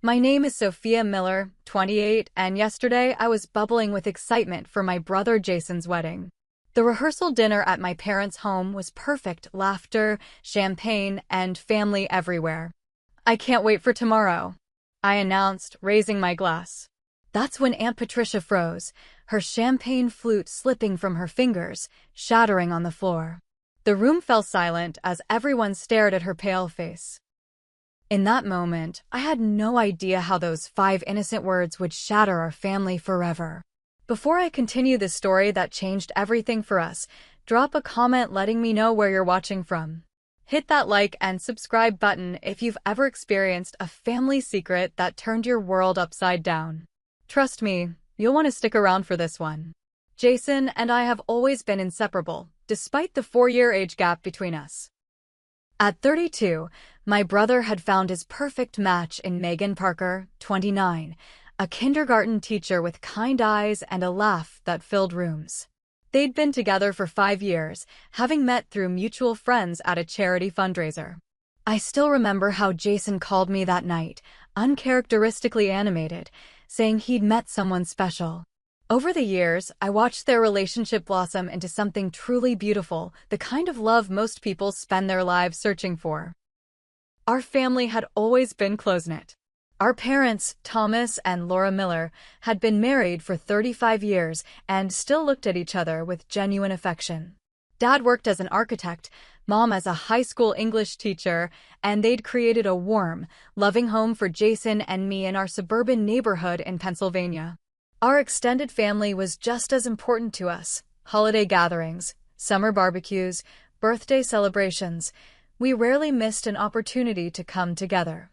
My name is Sophia Miller, 28, and yesterday I was bubbling with excitement for my brother Jason's wedding. The rehearsal dinner at my parents' home was perfect: laughter, champagne, and family everywhere. I can't wait for tomorrow, I announced, raising my glass. That's when Aunt Patricia froze, her champagne flute slipping from her fingers, shattering on the floor. The room fell silent as everyone stared at her pale face. In that moment, I had no idea how those 5 innocent words would shatter our family forever. Before I continue the story that changed everything for us, drop a comment letting me know where you're watching from. Hit that like and subscribe button if you've ever experienced a family secret that turned your world upside down. Trust me, you'll want to stick around for this one. Jason and I have always been inseparable, despite the 4-year age gap between us. At 32, my brother had found his perfect match in Megan Parker, 29, a kindergarten teacher with kind eyes and a laugh that filled rooms. They'd been together for 5 years, having met through mutual friends at a charity fundraiser. I still remember how Jason called me that night, uncharacteristically animated, saying he'd met someone special. Over the years, I watched their relationship blossom into something truly beautiful, the kind of love most people spend their lives searching for. Our family had always been close-knit. Our parents, Thomas and Laura Miller, had been married for 35 years and still looked at each other with genuine affection. Dad worked as an architect, Mom as a high school English teacher, and they'd created a warm, loving home for Jason and me in our suburban neighborhood in Pennsylvania. Our extended family was just as important to us: holiday gatherings, summer barbecues, birthday celebrations. We rarely missed an opportunity to come together.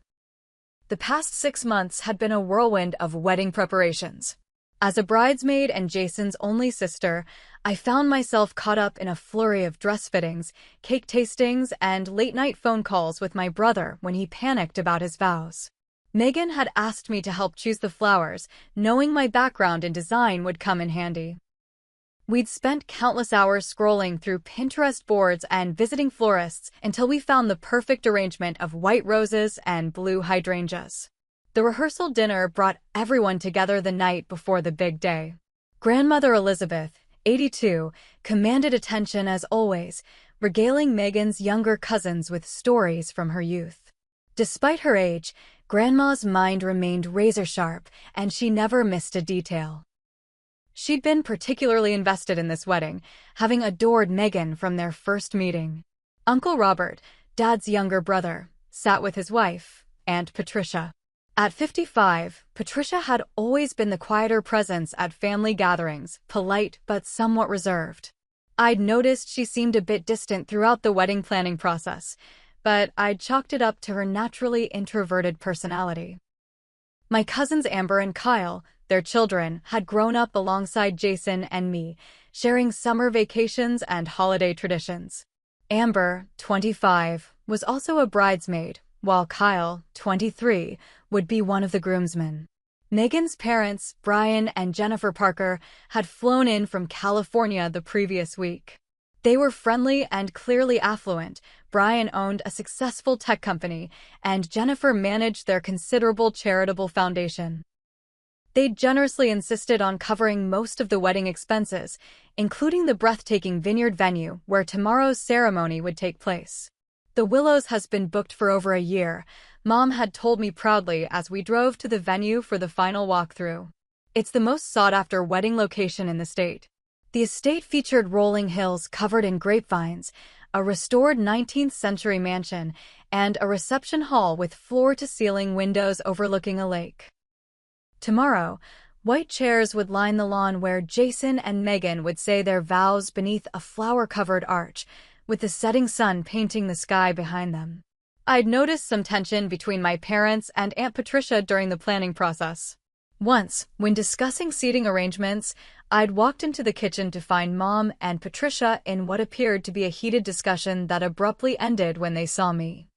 The past 6 months had been a whirlwind of wedding preparations. As a bridesmaid and Jason's only sister, I found myself caught up in a flurry of dress fittings, cake tastings, and late-night phone calls with my brother when he panicked about his vows. Megan had asked me to help choose the flowers, knowing my background in design would come in handy. We'd spent countless hours scrolling through Pinterest boards and visiting florists until we found the perfect arrangement of white roses and blue hydrangeas. The rehearsal dinner brought everyone together the night before the big day. Grandmother Elizabeth, 82, commanded attention as always, regaling Megan's younger cousins with stories from her youth. Despite her age, Grandma's mind remained razor-sharp, and she never missed a detail. She'd been particularly invested in this wedding, having adored Megan from their first meeting. Uncle Robert, Dad's younger brother, sat with his wife, Aunt Patricia. At 55, Patricia had always been the quieter presence at family gatherings, polite but somewhat reserved. I'd noticed she seemed a bit distant throughout the wedding planning process, but I'd chalked it up to her naturally introverted personality. My cousins Amber and Kyle, their children, had grown up alongside Jason and me, sharing summer vacations and holiday traditions. Amber, 25, was also a bridesmaid, while Kyle, 23, would be one of the groomsmen. Megan's parents, Brian and Jennifer Parker, had flown in from California the previous week. They were friendly and clearly affluent. Brian owned a successful tech company, and Jennifer managed their considerable charitable foundation. They'd generously insisted on covering most of the wedding expenses, including the breathtaking vineyard venue where tomorrow's ceremony would take place. The Willows has been booked for over a year, Mom had told me proudly as we drove to the venue for the final walkthrough. It's the most sought-after wedding location in the state. The estate featured rolling hills covered in grapevines, a restored 19th-century mansion, and a reception hall with floor-to-ceiling windows overlooking a lake. Tomorrow, white chairs would line the lawn where Jason and Megan would say their vows beneath a flower-covered arch, with the setting sun painting the sky behind them. I'd noticed some tension between my parents and Aunt Patricia during the planning process. Once, when discussing seating arrangements, I'd walked into the kitchen to find Mom and Patricia in what appeared to be a heated discussion that abruptly ended when they saw me.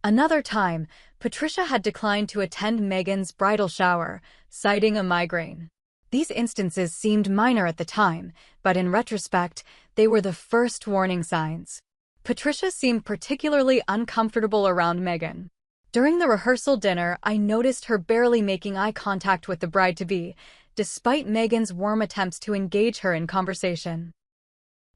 Another time, Patricia had declined to attend Megan's bridal shower, citing a migraine. These instances seemed minor at the time, but in retrospect, they were the first warning signs. Patricia seemed particularly uncomfortable around Megan. During the rehearsal dinner, I noticed her barely making eye contact with the bride-to-be, despite Megan's warm attempts to engage her in conversation.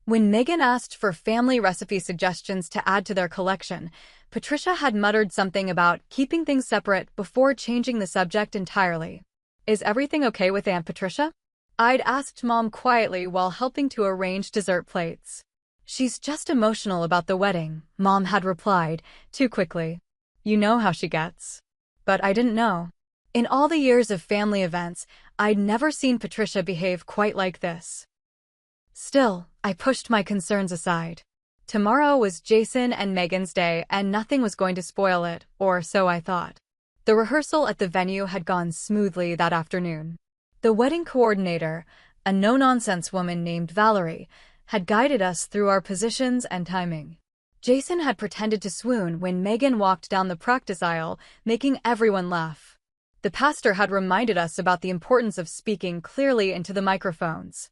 When Megan asked for family recipe suggestions to add to their collection, Patricia had muttered something about keeping things separate before changing the subject entirely. "Is everything okay with Aunt Patricia?" I'd asked Mom quietly while helping to arrange dessert plates. "She's just emotional about the wedding," Mom had replied, too quickly. "You know how she gets." But I didn't know. In all the years of family events, I'd never seen Patricia behave quite like this. Still, I pushed my concerns aside. Tomorrow was Jason and Megan's day, and nothing was going to spoil it, or so I thought. The rehearsal at the venue had gone smoothly that afternoon. The wedding coordinator, a no-nonsense woman named Valerie, had guided us through our positions and timing. Jason had pretended to swoon when Megan walked down the practice aisle, making everyone laugh. The pastor had reminded us about the importance of speaking clearly into the microphones.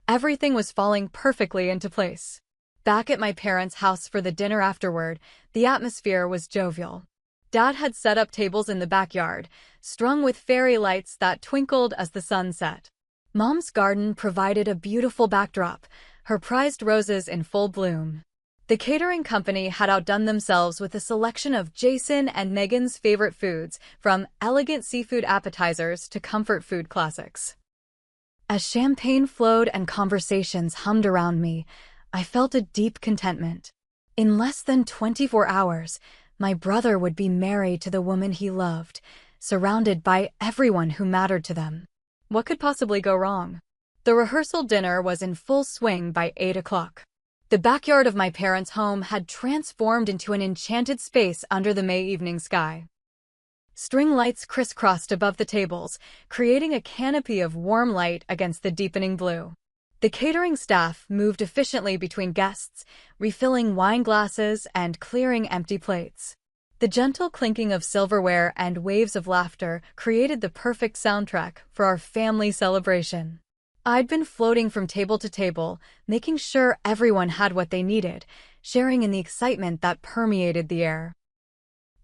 Everything was falling perfectly into place. Back at my parents' house for the dinner afterward, the atmosphere was jovial. Dad had set up tables in the backyard, strung with fairy lights that twinkled as the sun set. Mom's garden provided a beautiful backdrop, her prized roses in full bloom. The catering company had outdone themselves with a selection of Jason and Megan's favorite foods, from elegant seafood appetizers to comfort food classics. As champagne flowed and conversations hummed around me, I felt a deep contentment. In less than 24 hours, my brother would be married to the woman he loved, surrounded by everyone who mattered to them. What could possibly go wrong? The rehearsal dinner was in full swing by 8 o'clock. The backyard of my parents' home had transformed into an enchanted space under the May evening sky. String lights crisscrossed above the tables, creating a canopy of warm light against the deepening blue. The catering staff moved efficiently between guests, refilling wine glasses and clearing empty plates. The gentle clinking of silverware and waves of laughter created the perfect soundtrack for our family celebration. I'd been floating from table to table, making sure everyone had what they needed, sharing in the excitement that permeated the air.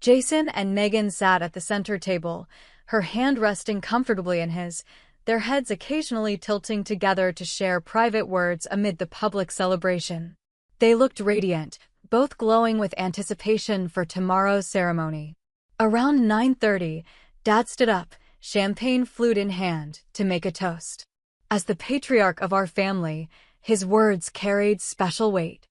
Jason and Megan sat at the center table, her hand resting comfortably in his, their heads occasionally tilting together to share private words amid the public celebration. They looked radiant, both glowing with anticipation for tomorrow's ceremony. Around 9:30, Dad stood up, champagne flute in hand, to make a toast. As the patriarch of our family, his words carried special weight.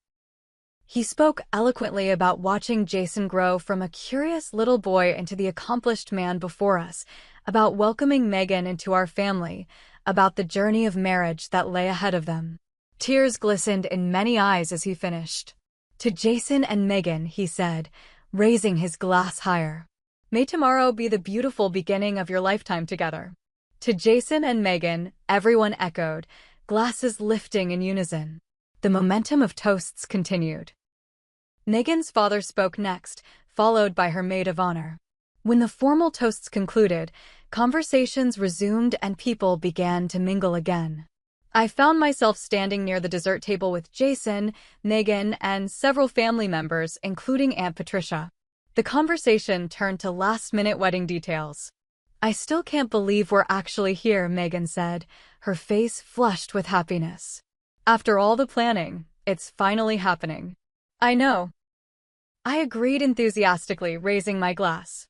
He spoke eloquently about watching Jason grow from a curious little boy into the accomplished man before us, about welcoming Megan into our family, about the journey of marriage that lay ahead of them. Tears glistened in many eyes as he finished. "To Jason and Megan," he said, raising his glass higher. "May tomorrow be the beautiful beginning of your lifetime together." To Jason and Megan, everyone echoed, glasses lifting in unison. The momentum of toasts continued. Megan's father spoke next, followed by her maid of honor. When the formal toasts concluded, conversations resumed and people began to mingle again. I found myself standing near the dessert table with Jason, Megan, and several family members, including Aunt Patricia. The conversation turned to last-minute wedding details. "I still can't believe we're actually here," Megan said, her face flushed with happiness. "After all the planning, it's finally happening." "I know." I agreed enthusiastically, raising my glass.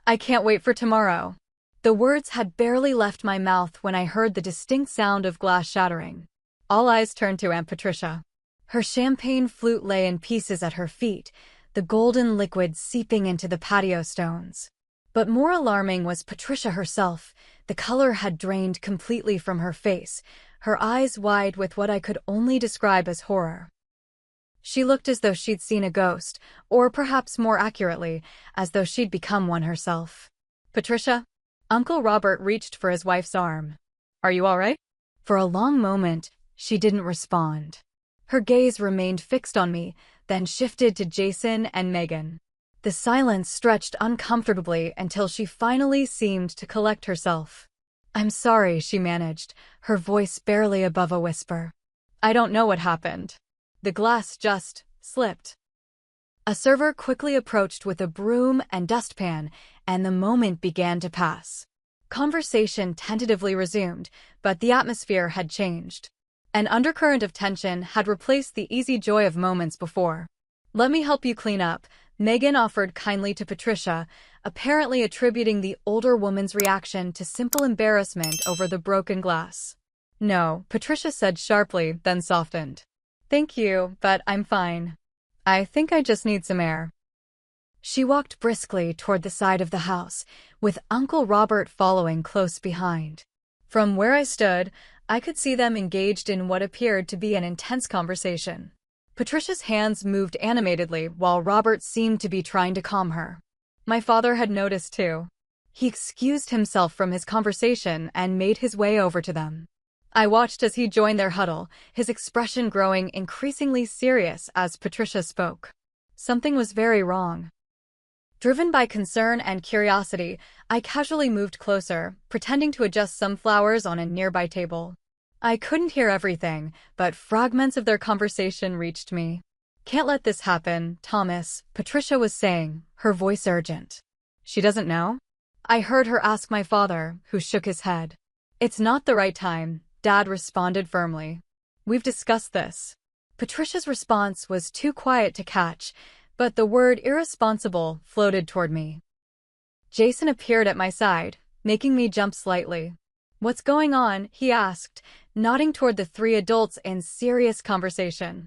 "I can't wait for tomorrow." The words had barely left my mouth when I heard the distinct sound of glass shattering. All eyes turned to Aunt Patricia. Her champagne flute lay in pieces at her feet, the golden liquid seeping into the patio stones. But more alarming was Patricia herself. The color had drained completely from her face, her eyes wide with what I could only describe as horror. She looked as though she'd seen a ghost, or perhaps more accurately, as though she'd become one herself. "Patricia?" Uncle Robert reached for his wife's arm. "Are you all right?" For a long moment, she didn't respond. Her gaze remained fixed on me, then shifted to Jason and Megan. The silence stretched uncomfortably until she finally seemed to collect herself. "I'm sorry," she managed, her voice barely above a whisper. "I don't know what happened. The glass just slipped." A server quickly approached with a broom and dustpan, and the moment began to pass. Conversation tentatively resumed, but the atmosphere had changed. An undercurrent of tension had replaced the easy joy of moments before. "Let me help you clean up," Megan offered kindly to Patricia, apparently attributing the older woman's reaction to simple embarrassment over the broken glass. "No," Patricia said sharply, then softened. "Thank you, but I'm fine. I think I just need some air." She walked briskly toward the side of the house, with Uncle Robert following close behind. From where I stood, I could see them engaged in what appeared to be an intense conversation. Patricia's hands moved animatedly while Robert seemed to be trying to calm her. My father had noticed too. He excused himself from his conversation and made his way over to them. I watched as he joined their huddle, his expression growing increasingly serious as Patricia spoke. Something was very wrong. Driven by concern and curiosity, I casually moved closer, pretending to adjust some flowers on a nearby table. I couldn't hear everything, but fragments of their conversation reached me. "Can't let this happen, Thomas," Patricia was saying, her voice urgent. "She doesn't know?" I heard her ask my father, who shook his head. "It's not the right time," Dad responded firmly. "We've discussed this." Patricia's response was too quiet to catch, but the word irresponsible floated toward me. Jason appeared at my side, making me jump slightly. "What's going on?" he asked, nodding toward the three adults in serious conversation.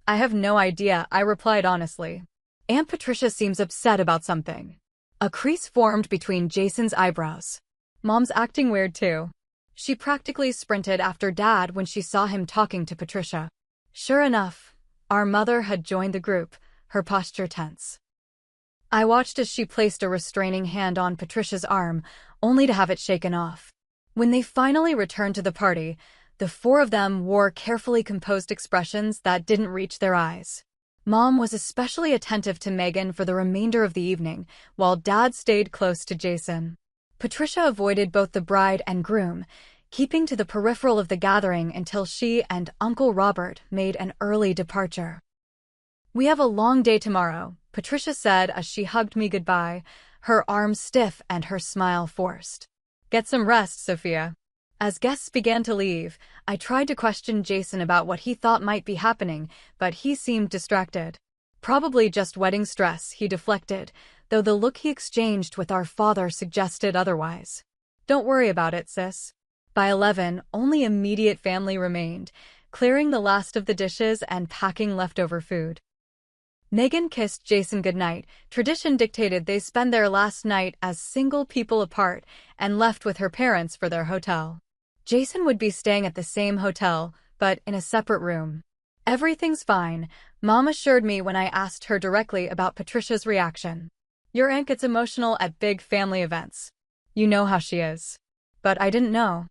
"I have no idea," I replied honestly. "Aunt Patricia seems upset about something." A crease formed between Jason's eyebrows. "Mom's acting weird too." She practically sprinted after Dad when she saw him talking to Patricia. Sure enough, our mother had joined the group, her posture tense. I watched as she placed a restraining hand on Patricia's arm, only to have it shaken off. When they finally returned to the party, the four of them wore carefully composed expressions that didn't reach their eyes. Mom was especially attentive to Megan for the remainder of the evening, while Dad stayed close to Jason. Patricia avoided both the bride and groom, keeping to the peripheral of the gathering until she and Uncle Robert made an early departure. "We have a long day tomorrow," Patricia said as she hugged me goodbye, her arms stiff and her smile forced. "Get some rest, Sophia." As guests began to leave, I tried to question Jason about what he thought might be happening, but he seemed distracted. "Probably just wedding stress," he deflected, though the look he exchanged with our father suggested otherwise. "Don't worry about it, sis." By 11, only immediate family remained, clearing the last of the dishes and packing leftover food. Megan kissed Jason goodnight. Tradition dictated they spend their last night as single people apart, and left with her parents for their hotel. Jason would be staying at the same hotel, but in a separate room. "Everything's fine," Mom assured me when I asked her directly about Patricia's reaction. "Your aunt gets emotional at big family events. You know how she is." But I didn't know.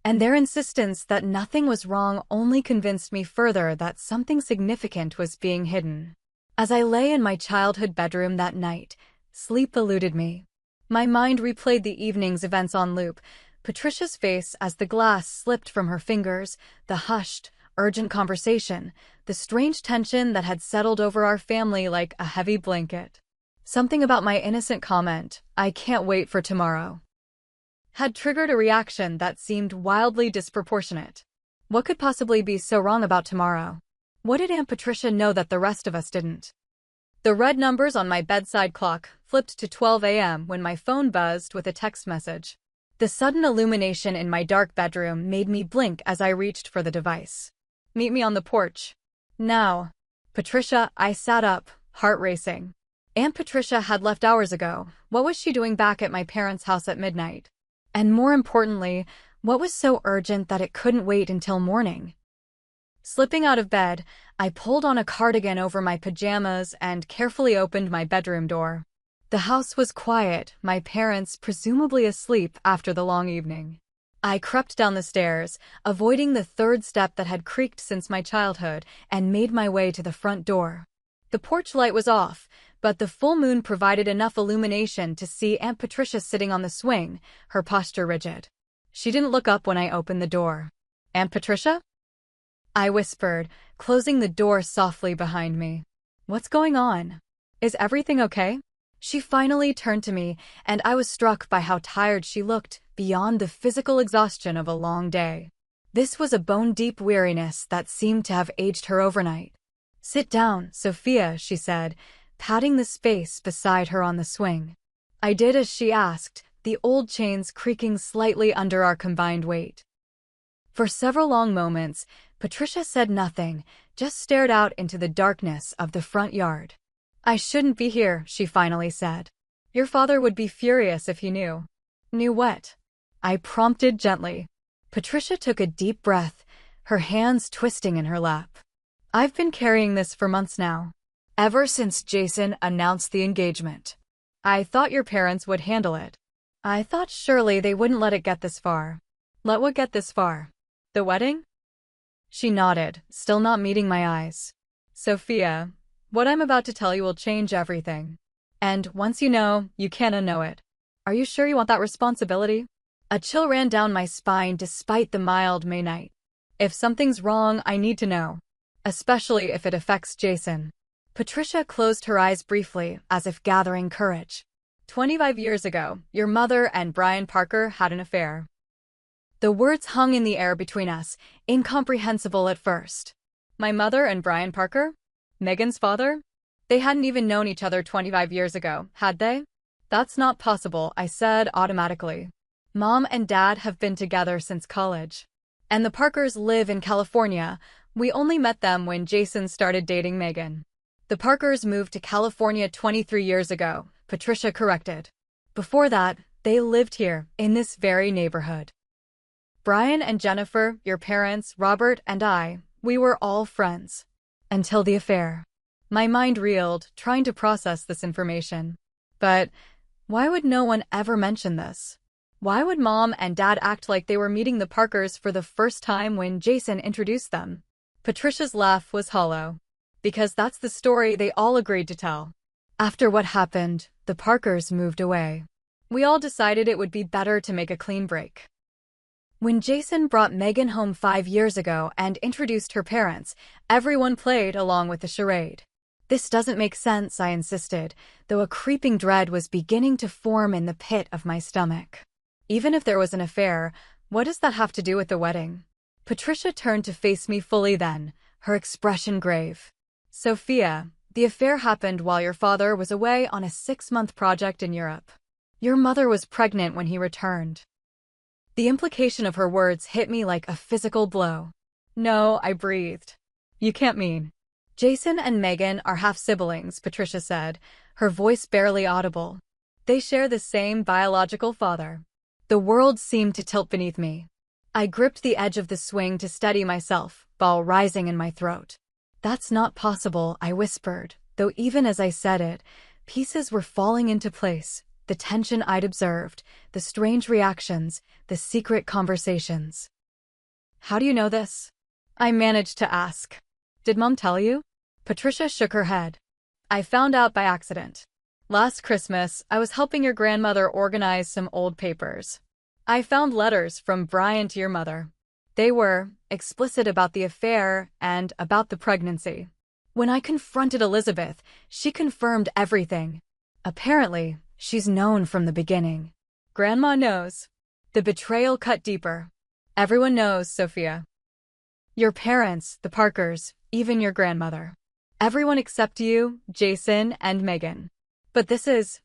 And their insistence that nothing was wrong only convinced me further that something significant was being hidden. As I lay in my childhood bedroom that night, sleep eluded me. My mind replayed the evening's events on loop, Patricia's face as the glass slipped from her fingers, the hushed, urgent conversation, the strange tension that had settled over our family like a heavy blanket. Something about my innocent comment, "I can't wait for tomorrow," had triggered a reaction that seemed wildly disproportionate. What could possibly be so wrong about tomorrow? What did Aunt Patricia know that the rest of us didn't? The red numbers on my bedside clock flipped to 12 a.m. when my phone buzzed with a text message. The sudden illumination in my dark bedroom made me blink as I reached for the device. "Meet me on the porch." "Now." "Patricia," I sat up, heart racing. Aunt Patricia had left hours ago. What was she doing back at my parents' house at midnight? And more importantly, what was so urgent that it couldn't wait until morning? Slipping out of bed, I pulled on a cardigan over my pajamas and carefully opened my bedroom door. The house was quiet, my parents presumably asleep after the long evening. I crept down the stairs, avoiding the third step that had creaked since my childhood, and made my way to the front door. The porch light was off, but the full moon provided enough illumination to see Aunt Patricia sitting on the swing, her posture rigid. She didn't look up when I opened the door. "Aunt Patricia?" I whispered, closing the door softly behind me. What's going on? Is everything okay? She finally turned to me, and I was struck by how tired she looked, beyond the physical exhaustion of a long day. This was a bone-deep weariness that seemed to have aged her overnight. "Sit down, Sophia," she said, patting the space beside her on the swing. I did as she asked, the old chains creaking slightly under our combined weight. For several long moments, Patricia said nothing, just stared out into the darkness of the front yard. "I shouldn't be here," she finally said. "Your father would be furious if he knew." "Knew what?" I prompted gently. Patricia took a deep breath, her hands twisting in her lap. "I've been carrying this for months now. Ever since Jason announced the engagement. I thought your parents would handle it. I thought surely they wouldn't let it get this far." "Let what get this far? The wedding?" She nodded, still not meeting my eyes. "Sophia, what I'm about to tell you will change everything. And once you know, you can't unknow it. Are you sure you want that responsibility?" A chill ran down my spine despite the mild May night. If something's wrong, I need to know. Especially if it affects Jason. Patricia closed her eyes briefly, as if gathering courage. 25 years ago, your mother and Brian Parker had an affair." The words hung in the air between us, incomprehensible at first. My mother and Brian Parker? Megan's father? They hadn't even known each other 25 years ago, had they? "That's not possible," I said automatically. "Mom and Dad have been together since college. And the Parkers live in California. We only met them when Jason started dating Megan." "The Parkers moved to California 23 years ago," Patricia corrected. "Before that, they lived here, in this very neighborhood. Brian and Jennifer, your parents, Robert and I, we were all friends. Until the affair." My mind reeled, trying to process this information. But why would no one ever mention this? Why would Mom and Dad act like they were meeting the Parkers for the first time when Jason introduced them? Patricia's laugh was hollow. "Because that's the story they all agreed to tell. After what happened, the Parkers moved away. We all decided it would be better to make a clean break. When Jason brought Megan home 5 years ago and introduced her parents, everyone played along with the charade. This doesn't make sense," I insisted, though a creeping dread was beginning to form in the pit of my stomach. "Even if there was an affair, what does that have to do with the wedding?" Patricia turned to face me fully then, her expression grave. "Sophia, the affair happened while your father was away on a 6-month project in Europe. Your mother was pregnant when he returned." The implication of her words hit me like a physical blow. "No," I breathed. "You can't mean." "Jason and Megan are half-siblings," Patricia said, her voice barely audible. "They share the same biological father." The world seemed to tilt beneath me. I gripped the edge of the swing to steady myself, ball rising in my throat. "That's not possible," I whispered, though even as I said it, pieces were falling into place. The tension I'd observed, the strange reactions, the secret conversations. "How do you know this?" I managed to ask. "Did Mom tell you?" Patricia shook her head. "I found out by accident. Last Christmas, I was helping your grandmother organize some old papers. I found letters from Brian to your mother. They were explicit about the affair and about the pregnancy. When I confronted Elizabeth, she confirmed everything. Apparently, she's known from the beginning." "Grandma knows." The betrayal cut deeper. "Everyone knows, Sophia. Your parents, the Parkers, even your grandmother. Everyone except you, Jason, and Megan. But this is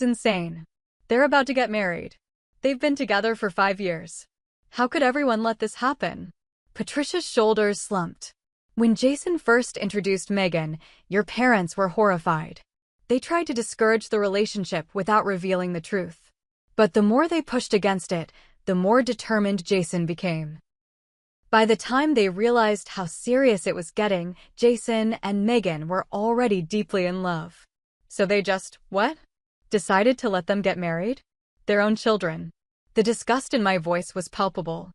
insane. They're about to get married. They've been together for 5 years. How could everyone let this happen?" Patricia's shoulders slumped. "When Jason first introduced Megan, your parents were horrified. They tried to discourage the relationship without revealing the truth. But the more they pushed against it, the more determined Jason became. By the time they realized how serious it was getting, Jason and Megan were already deeply in love. So they just, what? Decided to let them get married? Their own children." The disgust in my voice was palpable.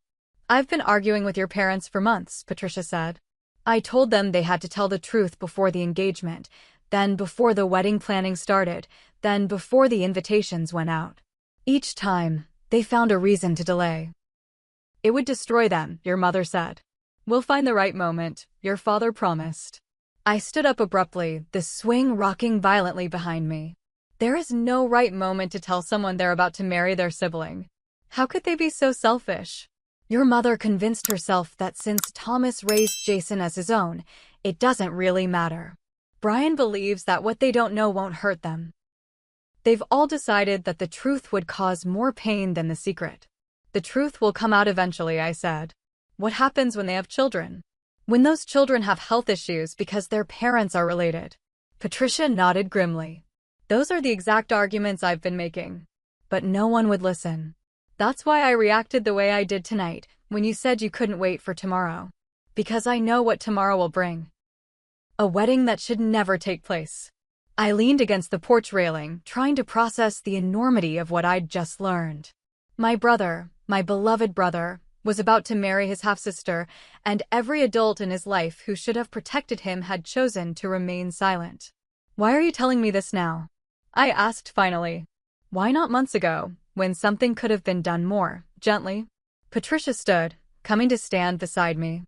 "I've been arguing with your parents for months," Patricia said. "I told them they had to tell the truth before the engagement, then before the wedding planning started, then before the invitations went out. Each time, they found a reason to delay. It would destroy them, your mother said. We'll find the right moment, your father promised." I stood up abruptly, the swing rocking violently behind me. There is no right moment to tell someone they're about to marry their sibling. How could they be so selfish? Your mother convinced herself that since Thomas raised Jason as his own, it doesn't really matter. Brian believes that what they don't know won't hurt them. They've all decided that the truth would cause more pain than the secret. The truth will come out eventually, I said. What happens when they have children? When those children have health issues because their parents are related? Patricia nodded grimly. Those are the exact arguments I've been making. But no one would listen. That's why I reacted the way I did tonight, when you said you couldn't wait for tomorrow. Because I know what tomorrow will bring. A wedding that should never take place. I leaned against the porch railing, trying to process the enormity of what I'd just learned. My brother, my beloved brother, was about to marry his half-sister, and every adult in his life who should have protected him had chosen to remain silent. Why are you telling me this now? I asked finally. Why not months ago, when something could have been done more gently? Patricia stood, coming to stand beside me.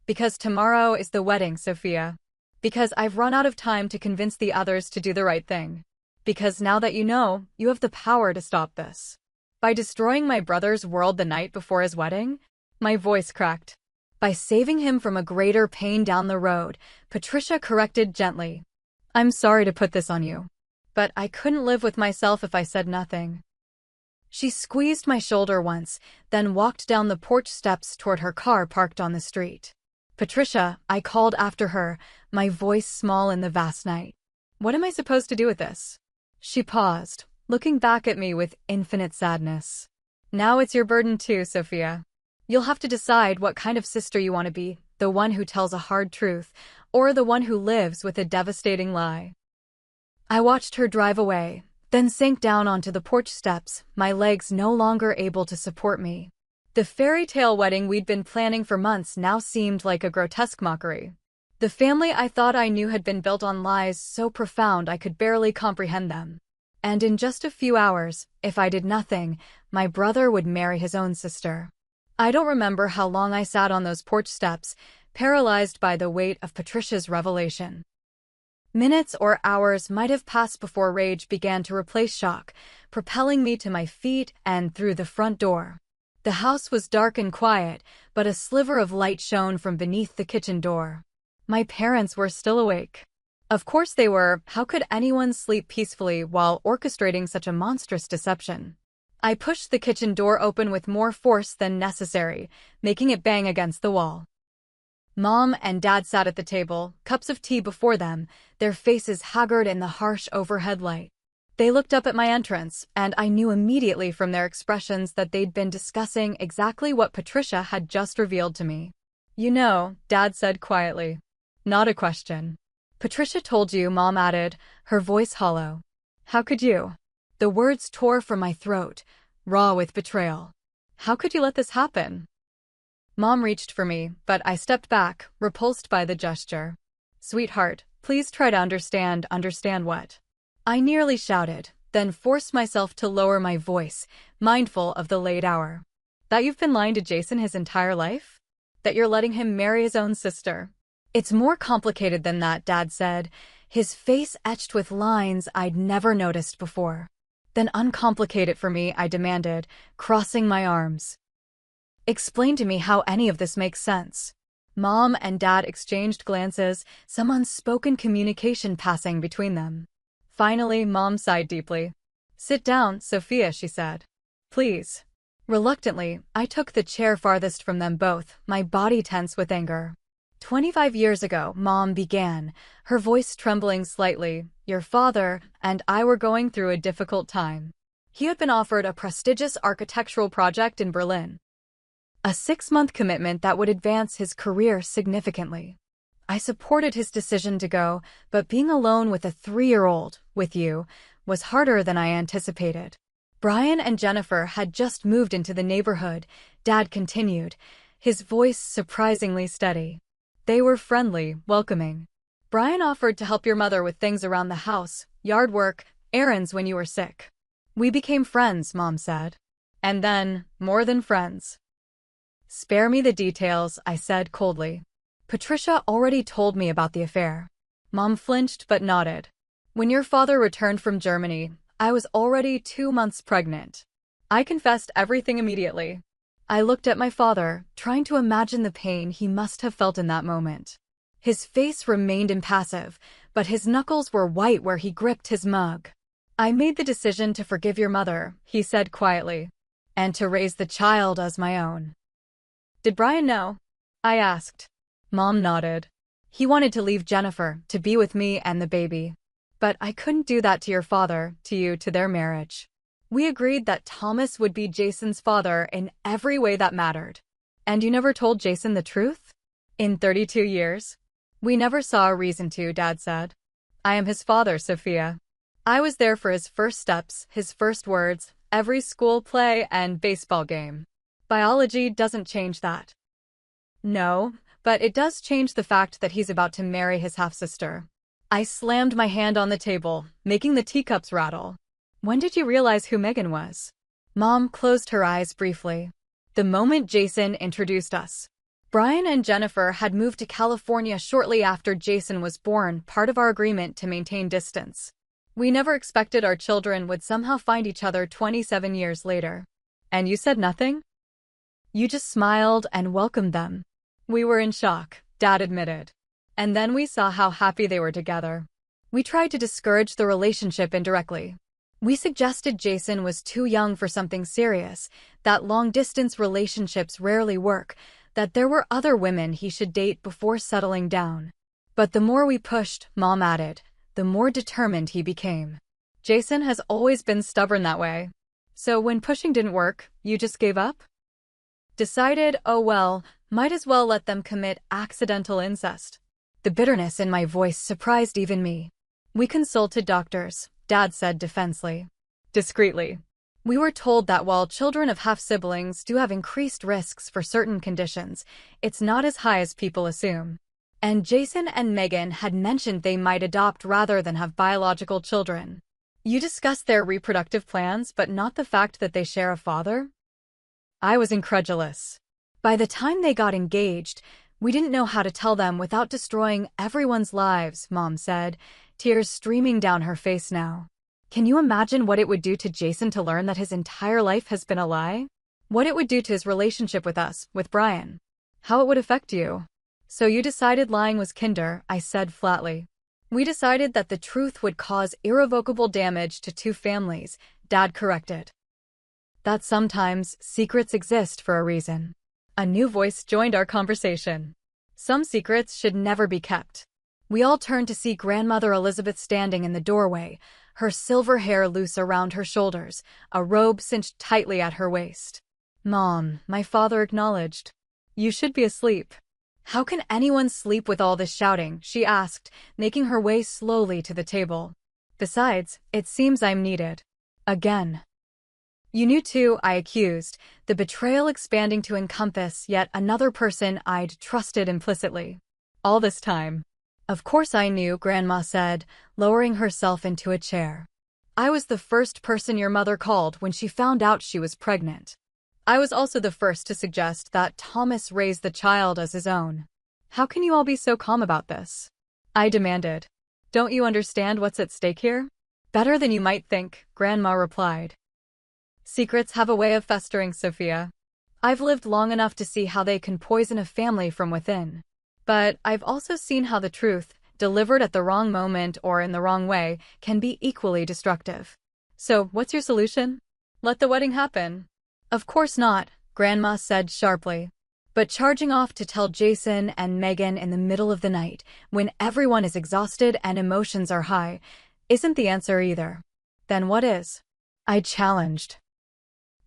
Because tomorrow is the wedding, Sophia. Because I've run out of time to convince the others to do the right thing. Because now that you know, you have the power to stop this. By destroying my brother's world the night before his wedding, my voice cracked. By saving him from a greater pain down the road, Patricia corrected gently. I'm sorry to put this on you. But I couldn't live with myself if I said nothing. She squeezed my shoulder once, then walked down the porch steps toward her car parked on the street. Patricia, I called after her, my voice small in the vast night. What am I supposed to do with this? She paused, looking back at me with infinite sadness. Now it's your burden too, Sophia. You'll have to decide what kind of sister you want to be, the one who tells a hard truth, or the one who lives with a devastating lie. I watched her drive away, then sank down onto the porch steps, my legs no longer able to support me. The fairy tale wedding we'd been planning for months now seemed like a grotesque mockery. The family I thought I knew had been built on lies so profound I could barely comprehend them. And in just a few hours, if I did nothing, my brother would marry his own sister. I don't remember how long I sat on those porch steps, paralyzed by the weight of Patricia's revelation. Minutes or hours might have passed before rage began to replace shock, propelling me to my feet and through the front door. The house was dark and quiet, but a sliver of light shone from beneath the kitchen door. My parents were still awake. Of course they were. How could anyone sleep peacefully while orchestrating such a monstrous deception? I pushed the kitchen door open with more force than necessary, making it bang against the wall. Mom and Dad sat at the table, cups of tea before them, their faces haggard in the harsh overhead light. They looked up at my entrance, and I knew immediately from their expressions that they'd been discussing exactly what Patricia had just revealed to me. You know, Dad said quietly. Not a question. Patricia told you, Mom added, her voice hollow. How could you? The words tore from my throat, raw with betrayal. How could you let this happen? Mom reached for me, but I stepped back, repulsed by the gesture. Sweetheart, please try to understand what? I nearly shouted, then forced myself to lower my voice, mindful of the late hour. That you've been lying to Jason his entire life? That you're letting him marry his own sister? It's more complicated than that, Dad said, his face etched with lines I'd never noticed before. Then uncomplicate it for me, I demanded, crossing my arms. Explain to me how any of this makes sense. Mom and Dad exchanged glances, some unspoken communication passing between them. Finally, Mom sighed deeply. Sit down, Sophia, she said. Please. Reluctantly, I took the chair farthest from them both, my body tense with anger. 25 years ago, Mom began, her voice trembling slightly, your father and I were going through a difficult time. He had been offered a prestigious architectural project in Berlin. A 6-month commitment that would advance his career significantly. I supported his decision to go, but being alone with a 3-year-old, with you, was harder than I anticipated. Brian and Jennifer had just moved into the neighborhood, Dad continued, his voice surprisingly steady. They were friendly, welcoming. Brian offered to help your mother with things around the house, yard work, errands when you were sick. We became friends, Mom said. And then, more than friends. Spare me the details, I said coldly. Patricia already told me about the affair. Mom flinched but nodded. When your father returned from Germany, I was already 2 months pregnant. I confessed everything immediately. I looked at my father, trying to imagine the pain he must have felt in that moment. His face remained impassive, but his knuckles were white where he gripped his mug. I made the decision to forgive your mother, he said quietly, and to raise the child as my own. Did Brian know? I asked. Mom nodded. He wanted to leave Jennifer, to be with me and the baby. But I couldn't do that to your father, to you, to their marriage. We agreed that Thomas would be Jason's father in every way that mattered. And you never told Jason the truth? In 32 years? We never saw a reason to, Dad said. I am his father, Sophia. I was there for his first steps, his first words, every school play and baseball game. Biology doesn't change that. No, but it does change the fact that he's about to marry his half-sister. I slammed my hand on the table, making the teacups rattle. When did you realize who Megan was? Mom closed her eyes briefly. The moment Jason introduced us. Brian and Jennifer had moved to California shortly after Jason was born, part of our agreement to maintain distance. We never expected our children would somehow find each other 27 years later. And you said nothing? You just smiled and welcomed them. We were in shock, Dad admitted. And then we saw how happy they were together. We tried to discourage the relationship indirectly. We suggested Jason was too young for something serious, that long-distance relationships rarely work, that there were other women he should date before settling down. But the more we pushed, Mom added, the more determined he became. Jason has always been stubborn that way. So when pushing didn't work, you just gave up? Decided, oh well, might as well let them commit accidental incest. The bitterness in my voice surprised even me. We consulted doctors, Dad said defensively. Discreetly. We were told that while children of half-siblings do have increased risks for certain conditions, it's not as high as people assume. And Jason and Megan had mentioned they might adopt rather than have biological children. You discussed their reproductive plans, but not the fact that they share a father? I was incredulous. By the time they got engaged, we didn't know how to tell them without destroying everyone's lives, Mom said, tears streaming down her face now. Can you imagine what it would do to Jason to learn that his entire life has been a lie? What it would do to his relationship with us, with Brian? How it would affect you? So you decided lying was kinder, I said flatly. We decided that the truth would cause irrevocable damage to two families, Dad corrected. That sometimes secrets exist for a reason. A new voice joined our conversation. Some secrets should never be kept. We all turned to see Grandmother Elizabeth standing in the doorway, her silver hair loose around her shoulders, a robe cinched tightly at her waist. Mom, my father acknowledged. You should be asleep. How can anyone sleep with all this shouting? She asked, making her way slowly to the table. Besides, it seems I'm needed. Again. You knew too, I accused, the betrayal expanding to encompass yet another person I'd trusted implicitly. All this time. Of course I knew, Grandma said, lowering herself into a chair. I was the first person your mother called when she found out she was pregnant. I was also the first to suggest that Thomas raise the child as his own. How can you all be so calm about this? I demanded. Don't you understand what's at stake here? Better than you might think, Grandma replied. Secrets have a way of festering, Sophia. I've lived long enough to see how they can poison a family from within. But I've also seen how the truth, delivered at the wrong moment or in the wrong way, can be equally destructive. So, what's your solution? Let the wedding happen. Of course not, Grandma said sharply. But charging off to tell Jason and Megan in the middle of the night, when everyone is exhausted and emotions are high, isn't the answer either. Then what is? I challenged.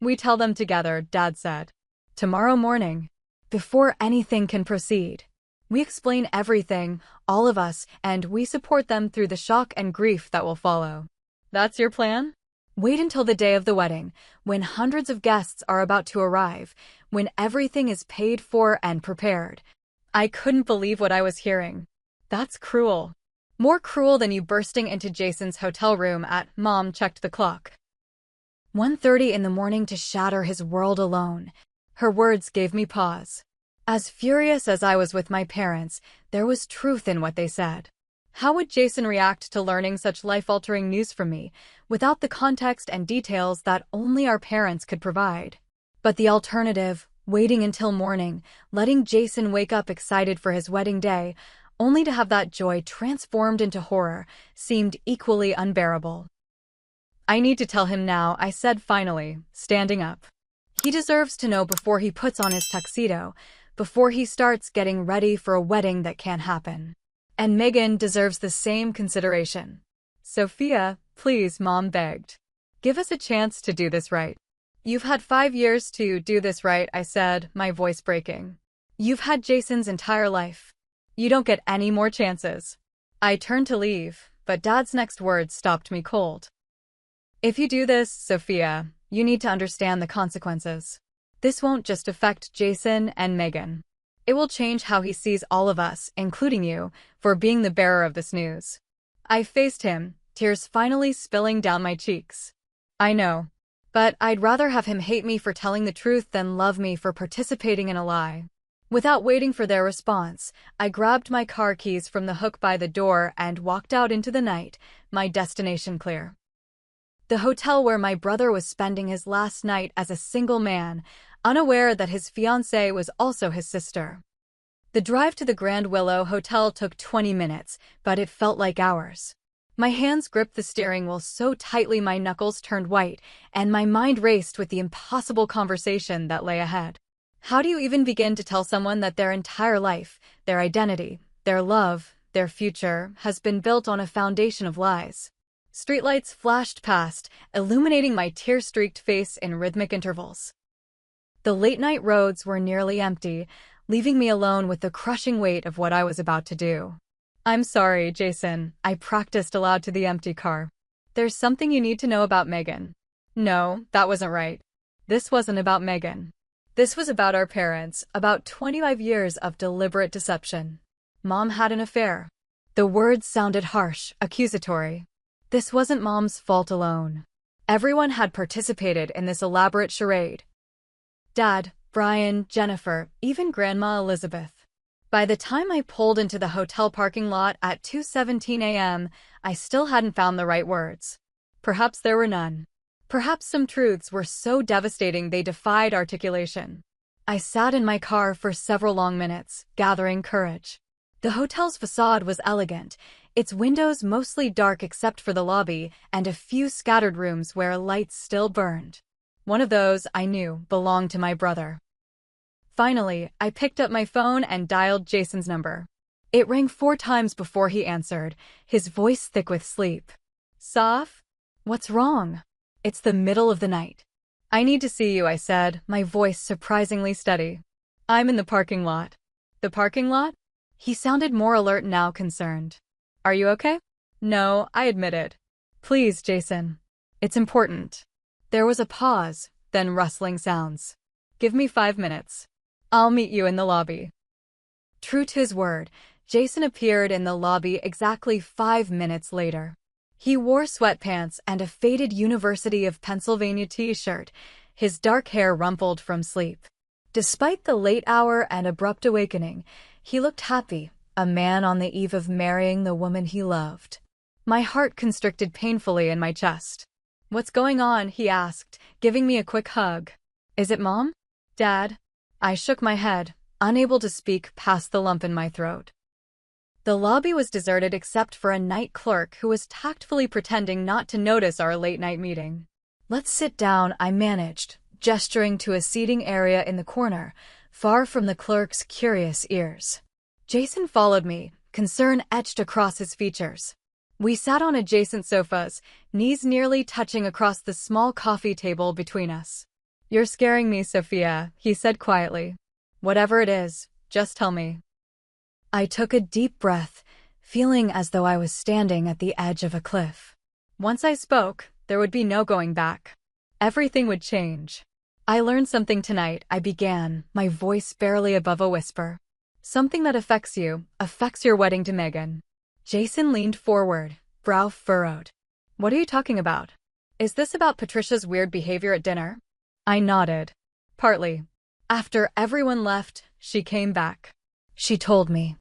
We tell them together, Dad said. Tomorrow morning. Before anything can proceed. We explain everything, all of us, and we support them through the shock and grief that will follow. That's your plan? Wait until the day of the wedding, when hundreds of guests are about to arrive, when everything is paid for and prepared. I couldn't believe what I was hearing. That's cruel. More cruel than you bursting into Jason's hotel room at, Mom checked the clock. 1:30 in the morning to shatter his world alone. Her words gave me pause. As furious as I was with my parents, there was truth in what they said. How would Jason react to learning such life-altering news from me, without the context and details that only our parents could provide? But the alternative, waiting until morning, letting Jason wake up excited for his wedding day, only to have that joy transformed into horror, seemed equally unbearable. I need to tell him now, I said finally, standing up. He deserves to know before he puts on his tuxedo, before he starts getting ready for a wedding that can't happen. And Megan deserves the same consideration. Sophia, please, Mom begged. Give us a chance to do this right. You've had 5 years to do this right, I said, my voice breaking. You've had Jason's entire life. You don't get any more chances. I turned to leave, but Dad's next words stopped me cold. If you do this, Sophia, you need to understand the consequences. This won't just affect Jason and Megan. It will change how he sees all of us, including you, for being the bearer of this news. I faced him, tears finally spilling down my cheeks. I know. But I'd rather have him hate me for telling the truth than love me for participating in a lie. Without waiting for their response, I grabbed my car keys from the hook by the door and walked out into the night, my destination clear. The hotel where my brother was spending his last night as a single man, unaware that his fiancée was also his sister. The drive to the Grand Willow Hotel took 20 minutes, but it felt like hours. My hands gripped the steering wheel so tightly my knuckles turned white, and my mind raced with the impossible conversation that lay ahead. How do you even begin to tell someone that their entire life, their identity, their love, their future, has been built on a foundation of lies? Streetlights flashed past, illuminating my tear-streaked face in rhythmic intervals. The late-night roads were nearly empty, leaving me alone with the crushing weight of what I was about to do. I'm sorry, Jason, I practiced aloud to the empty car. There's something you need to know about Megan. No, that wasn't right. This wasn't about Megan. This was about our parents, about 25 years of deliberate deception. Mom had an affair. The words sounded harsh, accusatory. This wasn't Mom's fault alone. Everyone had participated in this elaborate charade. Dad, Brian, Jennifer, even Grandma Elizabeth. By the time I pulled into the hotel parking lot at 2:17 a.m., I still hadn't found the right words. Perhaps there were none. Perhaps some truths were so devastating they defied articulation. I sat in my car for several long minutes, gathering courage. The hotel's facade was elegant, its windows mostly dark except for the lobby and a few scattered rooms where lights still burned. One of those, I knew, belonged to my brother. Finally, I picked up my phone and dialed Jason's number. It rang 4 times before he answered, his voice thick with sleep. Soph? What's wrong? It's the middle of the night. I need to see you, I said, my voice surprisingly steady. I'm in the parking lot. The parking lot? He sounded more alert now, concerned. Are you okay? No, I admitted. Please, Jason. It's important. There was a pause, then rustling sounds. Give me 5 minutes. I'll meet you in the lobby. True to his word, Jason appeared in the lobby exactly 5 minutes later. He wore sweatpants and a faded University of Pennsylvania t-shirt, his dark hair rumpled from sleep. Despite the late hour and abrupt awakening, he looked happy, a man on the eve of marrying the woman he loved. My heart constricted painfully in my chest. What's going on? He asked, giving me a quick hug. Is it Mom? Dad? I shook my head, unable to speak past the lump in my throat. The lobby was deserted except for a night clerk who was tactfully pretending not to notice our late-night meeting. Let's sit down, I managed, gesturing to a seating area in the corner, far from the clerk's curious ears. Jason followed me, concern etched across his features. We sat on adjacent sofas, knees nearly touching across the small coffee table between us. You're scaring me, Sophia, he said quietly. Whatever it is, just tell me. I took a deep breath, feeling as though I was standing at the edge of a cliff. Once I spoke, there would be no going back. Everything would change. I learned something tonight, I began, my voice barely above a whisper. Something that affects you, affects your wedding to Megan. Jason leaned forward, brow furrowed. What are you talking about? Is this about Patricia's weird behavior at dinner? I nodded. Partly. After everyone left, she came back. She told me.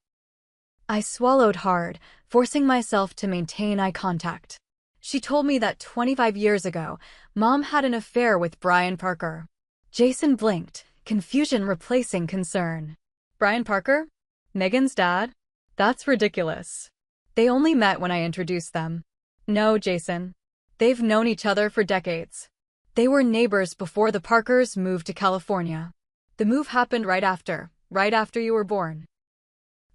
I swallowed hard, forcing myself to maintain eye contact. She told me that 25 years ago, Mom had an affair with Brian Parker. Jason blinked, confusion replacing concern. Brian Parker? Megan's dad? That's ridiculous. They only met when I introduced them. No, Jason. They've known each other for decades. They were neighbors before the Parkers moved to California. The move happened right after you were born.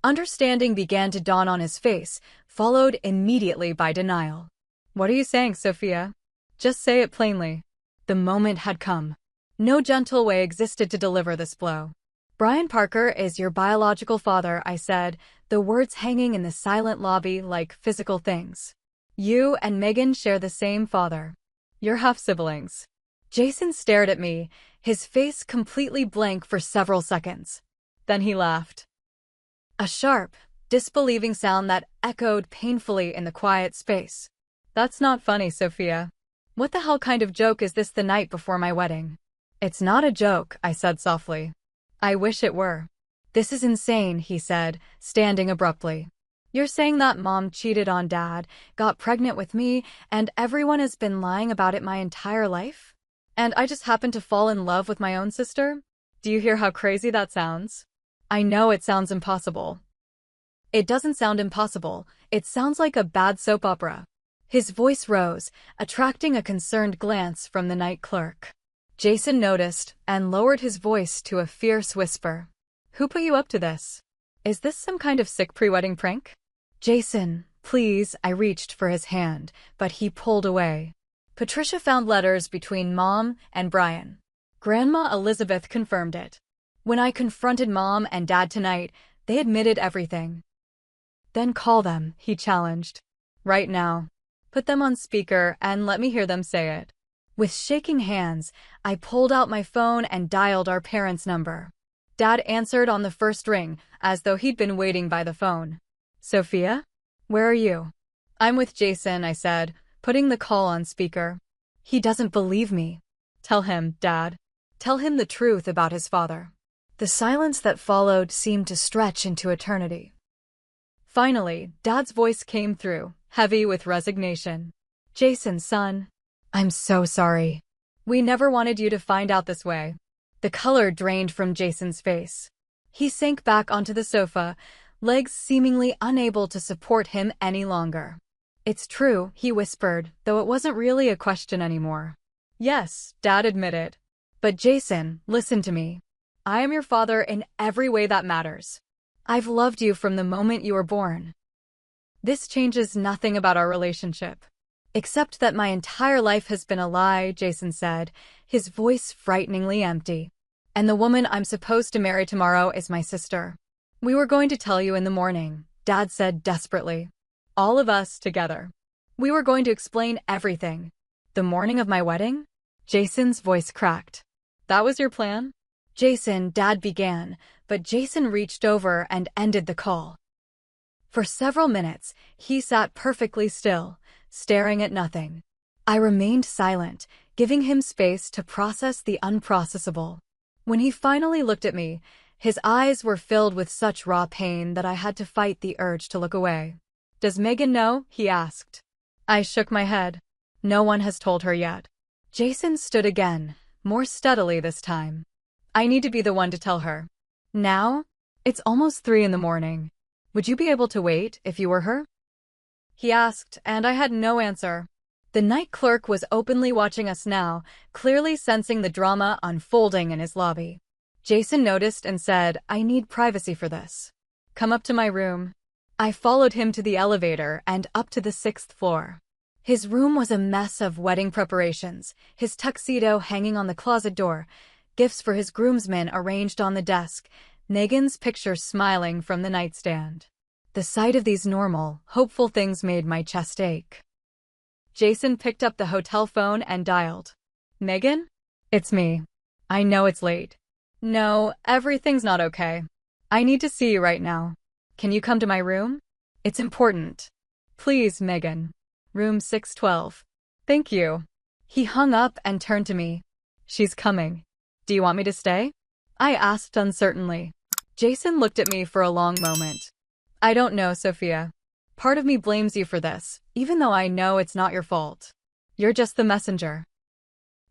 Understanding began to dawn on his face, followed immediately by denial. What are you saying, Sophia? Just say it plainly. The moment had come. No gentle way existed to deliver this blow. Brian Parker is your biological father, I said, the words hanging in the silent lobby like physical things. You and Megan share the same father. You're half-siblings. Jason stared at me, his face completely blank for several seconds. Then he laughed. A sharp, disbelieving sound that echoed painfully in the quiet space. That's not funny, Sophia. What the hell kind of joke is this the night before my wedding? It's not a joke, I said softly. I wish it were. This is insane, he said, standing abruptly. You're saying that Mom cheated on Dad, got pregnant with me, and everyone has been lying about it my entire life? And I just happened to fall in love with my own sister? Do you hear how crazy that sounds? I know it sounds impossible. It doesn't sound impossible. It sounds like a bad soap opera. His voice rose, attracting a concerned glance from the night clerk. Jason noticed and lowered his voice to a fierce whisper. Who put you up to this? Is this some kind of sick pre-wedding prank? Jason, please, I reached for his hand, but he pulled away. Patricia found letters between Mom and Brian. Grandma Elizabeth confirmed it. When I confronted Mom and Dad tonight, they admitted everything. Then call them, he challenged. Right now. Put them on speaker and let me hear them say it. With shaking hands, I pulled out my phone and dialed our parents' number. Dad answered on the first ring, as though he'd been waiting by the phone. Sophia? Where are you? I'm with Jason, I said, putting the call on speaker. He doesn't believe me. Tell him, Dad. Tell him the truth about his father. The silence that followed seemed to stretch into eternity. Finally, Dad's voice came through, heavy with resignation. Jason, son. I'm so sorry. We never wanted you to find out this way. The color drained from Jason's face. He sank back onto the sofa, legs seemingly unable to support him any longer. It's true, he whispered, though it wasn't really a question anymore. Yes, Dad admitted. But Jason, listen to me. I am your father in every way that matters. I've loved you from the moment you were born. This changes nothing about our relationship. Except that my entire life has been a lie, Jason said, his voice frighteningly empty. And the woman I'm supposed to marry tomorrow is my sister. We were going to tell you in the morning, Dad said desperately. All of us together. We were going to explain everything. The morning of my wedding? Jason's voice cracked. That was your plan? Jason, Dad began, but Jason reached over and ended the call. For several minutes, he sat perfectly still, staring at nothing. I remained silent, giving him space to process the unprocessable. When he finally looked at me, his eyes were filled with such raw pain that I had to fight the urge to look away. Does Megan know? He asked. I shook my head. No one has told her yet. Jason stood again, more steadily this time. I need to be the one to tell her. Now? It's almost 3 in the morning. Would you be able to wait if you were her? He asked, and I had no answer. The night clerk was openly watching us now, clearly sensing the drama unfolding in his lobby. Jason noticed and said, I need privacy for this. Come up to my room. I followed him to the elevator and up to the 6th floor. His room was a mess of wedding preparations, his tuxedo hanging on the closet door, gifts for his groomsmen arranged on the desk, Megan's picture smiling from the nightstand. The sight of these normal, hopeful things made my chest ache. Jason picked up the hotel phone and dialed. Megan? It's me. I know it's late. No, everything's not okay. I need to see you right now. Can you come to my room? It's important. Please, Megan. Room 612. Thank you. He hung up and turned to me. She's coming. Do you want me to stay? I asked uncertainly. Jason looked at me for a long moment. I don't know, Sophia. Part of me blames you for this, even though I know it's not your fault. You're just the messenger.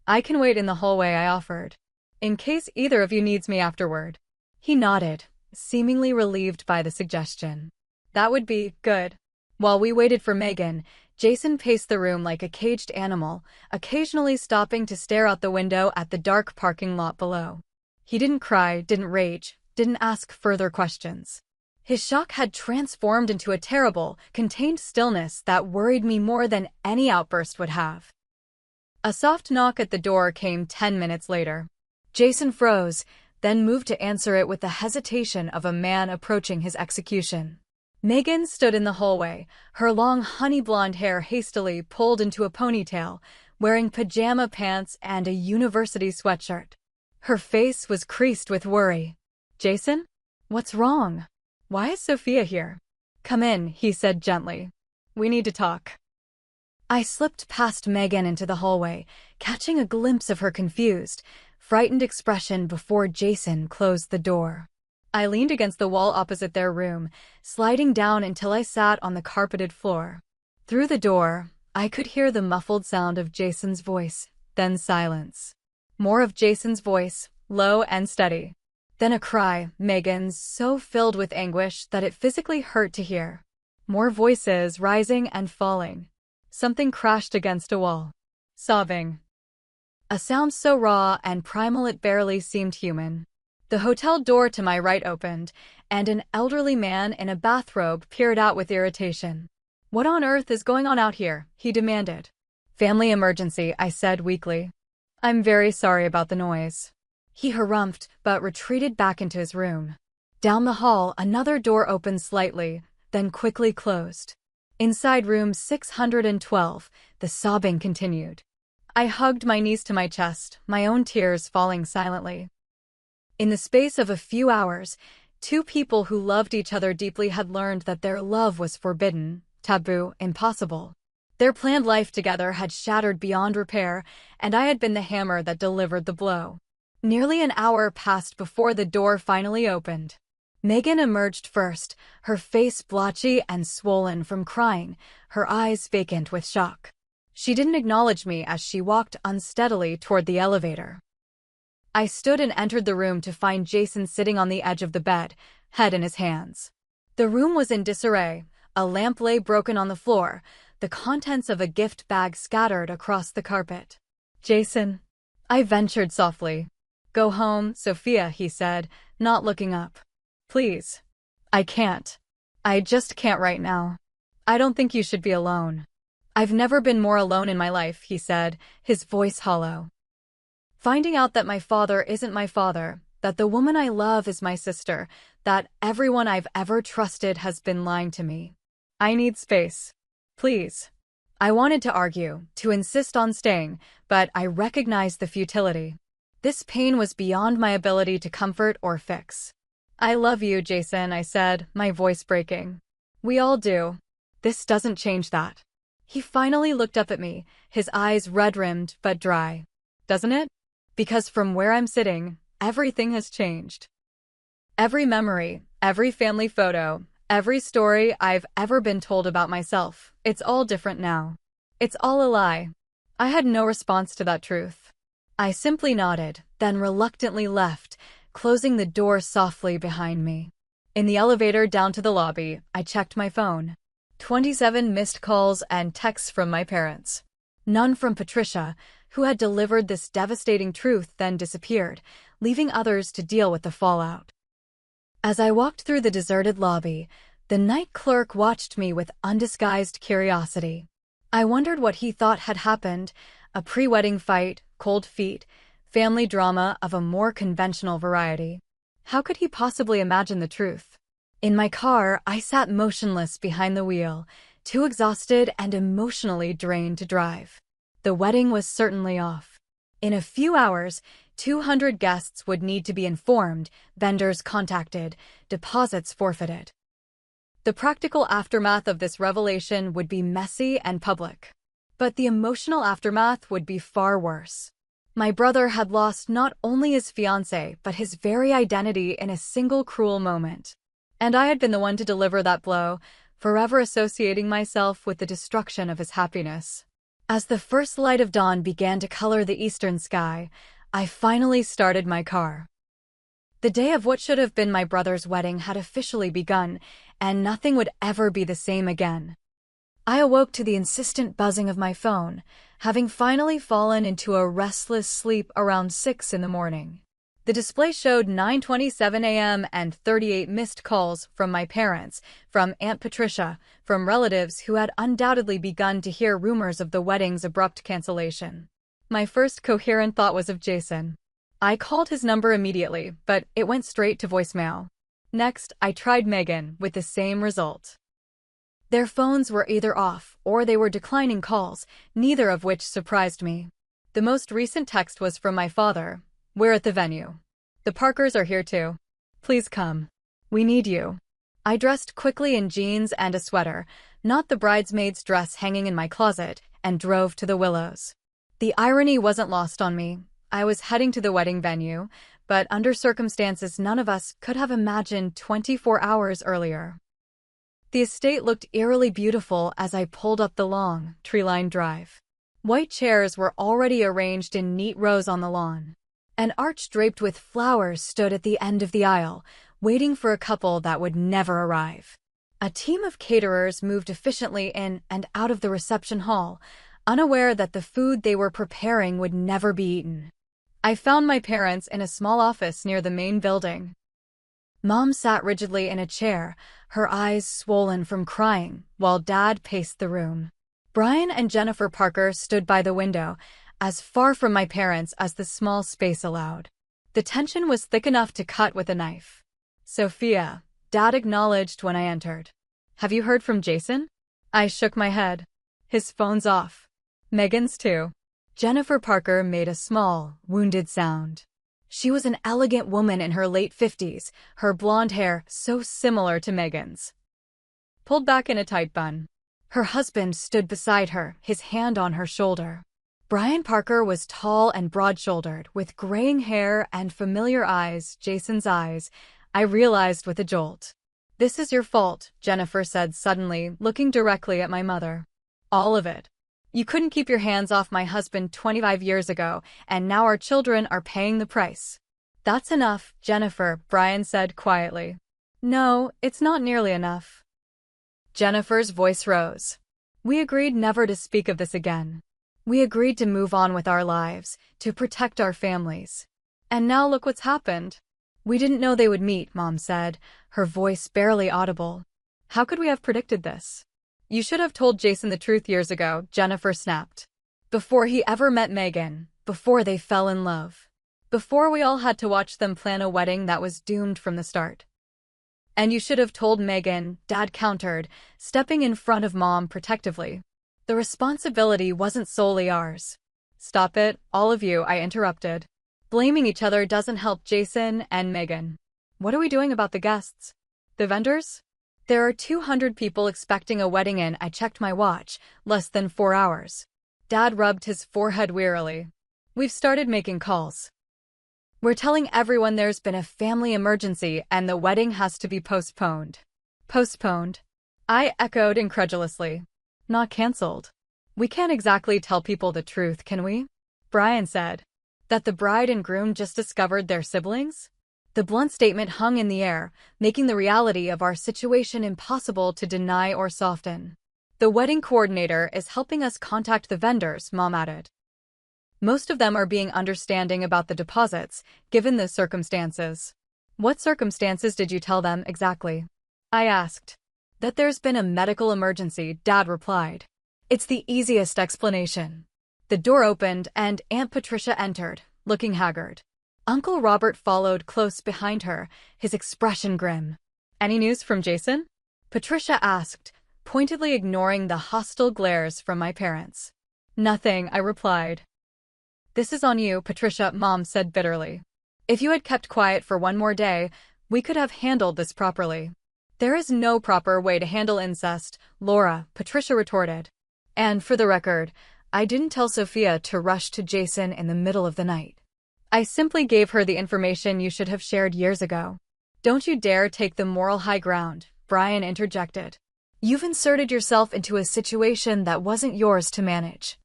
I can wait in the hallway, I offered, in case either of you needs me afterward. He nodded, seemingly relieved by the suggestion. That would be good. While we waited for Megan, Jason paced the room like a caged animal, occasionally stopping to stare out the window at the dark parking lot below. He didn't cry, didn't rage, didn't ask further questions. His shock had transformed into a terrible, contained stillness that worried me more than any outburst would have. A soft knock at the door came 10 minutes later. Jason froze, then moved to answer it with the hesitation of a man approaching his execution. Megan stood in the hallway, her long honey-blonde hair hastily pulled into a ponytail, wearing pajama pants and a university sweatshirt. Her face was creased with worry. Jason? What's wrong? Why is Sophia here? Come in, he said gently. We need to talk. I slipped past Megan into the hallway, catching a glimpse of her confused, frightened expression before Jason closed the door. I leaned against the wall opposite their room, sliding down until I sat on the carpeted floor. Through the door, I could hear the muffled sound of Jason's voice, then silence. More of Jason's voice, low and steady. Then a cry, Megan's, so filled with anguish that it physically hurt to hear. More voices rising and falling. Something crashed against a wall. Sobbing. A sound so raw and primal it barely seemed human. The hotel door to my right opened, and an elderly man in a bathrobe peered out with irritation. What on earth is going on out here? He demanded. Family emergency, I said weakly. I'm very sorry about the noise. He harumphed, but retreated back into his room. Down the hall, another door opened slightly, then quickly closed. Inside room 612, the sobbing continued. I hugged my knees to my chest, my own tears falling silently. In the space of a few hours, two people who loved each other deeply had learned that their love was forbidden, taboo, impossible. Their planned life together had shattered beyond repair, and I had been the hammer that delivered the blow. Nearly an hour passed before the door finally opened. Megan emerged first, her face blotchy and swollen from crying, her eyes vacant with shock. She didn't acknowledge me as she walked unsteadily toward the elevator. I stood and entered the room to find Jason sitting on the edge of the bed, head in his hands. The room was in disarray, a lamp lay broken on the floor, the contents of a gift bag scattered across the carpet. Jason, I ventured softly. Go home, Sophia, he said, not looking up. Please. I can't. I just can't right now. I don't think you should be alone. I've never been more alone in my life, he said, his voice hollow. Finding out that my father isn't my father, that the woman I love is my sister, that everyone I've ever trusted has been lying to me. I need space. Please. I wanted to argue, to insist on staying, but I recognized the futility. This pain was beyond my ability to comfort or fix. I love you, Jason, I said, my voice breaking. We all do. This doesn't change that. He finally looked up at me, his eyes red-rimmed but dry. Doesn't it? Because from where I'm sitting, everything has changed. Every memory, every family photo, every story I've ever been told about myself, it's all different now. It's all a lie. I had no response to that truth. I simply nodded, then reluctantly left, closing the door softly behind me. In the elevator down to the lobby, I checked my phone. 27 missed calls and texts from my parents. None from Patricia, who had delivered this devastating truth then disappeared, leaving others to deal with the fallout. As I walked through the deserted lobby, the night clerk watched me with undisguised curiosity. I wondered what he thought had happened, a pre-wedding fight, cold feet, family drama of a more conventional variety. How could he possibly imagine the truth? In my car, I sat motionless behind the wheel, too exhausted and emotionally drained to drive. The wedding was certainly off. In a few hours, 200 guests would need to be informed, vendors contacted, deposits forfeited. The practical aftermath of this revelation would be messy and public. But the emotional aftermath would be far worse. My brother had lost not only his fiancée, but his very identity in a single cruel moment. And I had been the one to deliver that blow, forever associating myself with the destruction of his happiness. As the first light of dawn began to color the eastern sky, I finally started my car. The day of what should have been my brother's wedding had officially begun, and nothing would ever be the same again. I awoke to the insistent buzzing of my phone, having finally fallen into a restless sleep around 6 in the morning. The display showed 9:27 a.m. and 38 missed calls from my parents, from Aunt Patricia, from relatives who had undoubtedly begun to hear rumors of the wedding's abrupt cancellation. My first coherent thought was of Jason. I called his number immediately, but it went straight to voicemail. Next, I tried Megan, with the same result. Their phones were either off or they were declining calls, neither of which surprised me. The most recent text was from my father. "We're at the venue. The Parkers are here too. Please come. We need you." I dressed quickly in jeans and a sweater, not the bridesmaid's dress hanging in my closet, and drove to the Willows. The irony wasn't lost on me. I was heading to the wedding venue, but under circumstances none of us could have imagined 24 hours earlier. The estate looked eerily beautiful as I pulled up the long, tree-lined drive. White chairs were already arranged in neat rows on the lawn. An arch draped with flowers stood at the end of the aisle, waiting for a couple that would never arrive. A team of caterers moved efficiently in and out of the reception hall, unaware that the food they were preparing would never be eaten. I found my parents in a small office near the main building. Mom sat rigidly in a chair, her eyes swollen from crying, while Dad paced the room. Brian and Jennifer Parker stood by the window, as far from my parents as the small space allowed. The tension was thick enough to cut with a knife. "Sophia," Dad acknowledged when I entered. "Have you heard from Jason?" I shook my head. "His phone's off. Megan's too." Jennifer Parker made a small, wounded sound. She was an elegant woman in her late 50s, her blonde hair so similar to Megan's, pulled back in a tight bun. Her husband stood beside her, his hand on her shoulder. Brian Parker was tall and broad-shouldered, with graying hair and familiar eyes, Jason's eyes, I realized with a jolt. "This is your fault," Jennifer said suddenly, looking directly at my mother. "All of it. You couldn't keep your hands off my husband 25 years ago, and now our children are paying the price." "That's enough, Jennifer," Brian said quietly. "No, it's not nearly enough." Jennifer's voice rose. "We agreed never to speak of this again. We agreed to move on with our lives, to protect our families. And now look what's happened." "We didn't know they would meet," Mom said, her voice barely audible. "How could we have predicted this?" "You should have told Jason the truth years ago," Jennifer snapped. "Before he ever met Megan, before they fell in love, before we all had to watch them plan a wedding that was doomed from the start." "And you should have told Megan," Dad countered, stepping in front of Mom protectively. "The responsibility wasn't solely ours." "Stop it, all of you," I interrupted. "Blaming each other doesn't help Jason and Megan. What are we doing about the guests? The vendors? There are 200 people expecting a wedding in," I checked my watch, less than 4 hours. Dad rubbed his forehead wearily. "We've started making calls. We're telling everyone there's been a family emergency and the wedding has to be postponed." "Postponed?" I echoed incredulously. "Not canceled." "We can't exactly tell people the truth, can we?" Brian said. "That the bride and groom just discovered their siblings?" The blunt statement hung in the air, making the reality of our situation impossible to deny or soften. "The wedding coordinator is helping us contact the vendors," Mom added. "Most of them are being understanding about the deposits, given the circumstances." "What circumstances did you tell them exactly?" I asked. "That there's been a medical emergency," Dad replied. "It's the easiest explanation." The door opened and Aunt Patricia entered, looking haggard. Uncle Robert followed close behind her, his expression grim. "Any news from Jason?" Patricia asked, pointedly ignoring the hostile glares from my parents. "Nothing," I replied. "This is on you, Patricia," Mom said bitterly. "If you had kept quiet for one more day, we could have handled this properly." "There is no proper way to handle incest, Laura," Patricia retorted. "And for the record, I didn't tell Sophia to rush to Jason in the middle of the night. I simply gave her the information you should have shared years ago. Don't you dare take the moral high ground, Brian interjected. You've inserted yourself into a situation that wasn't yours to manage.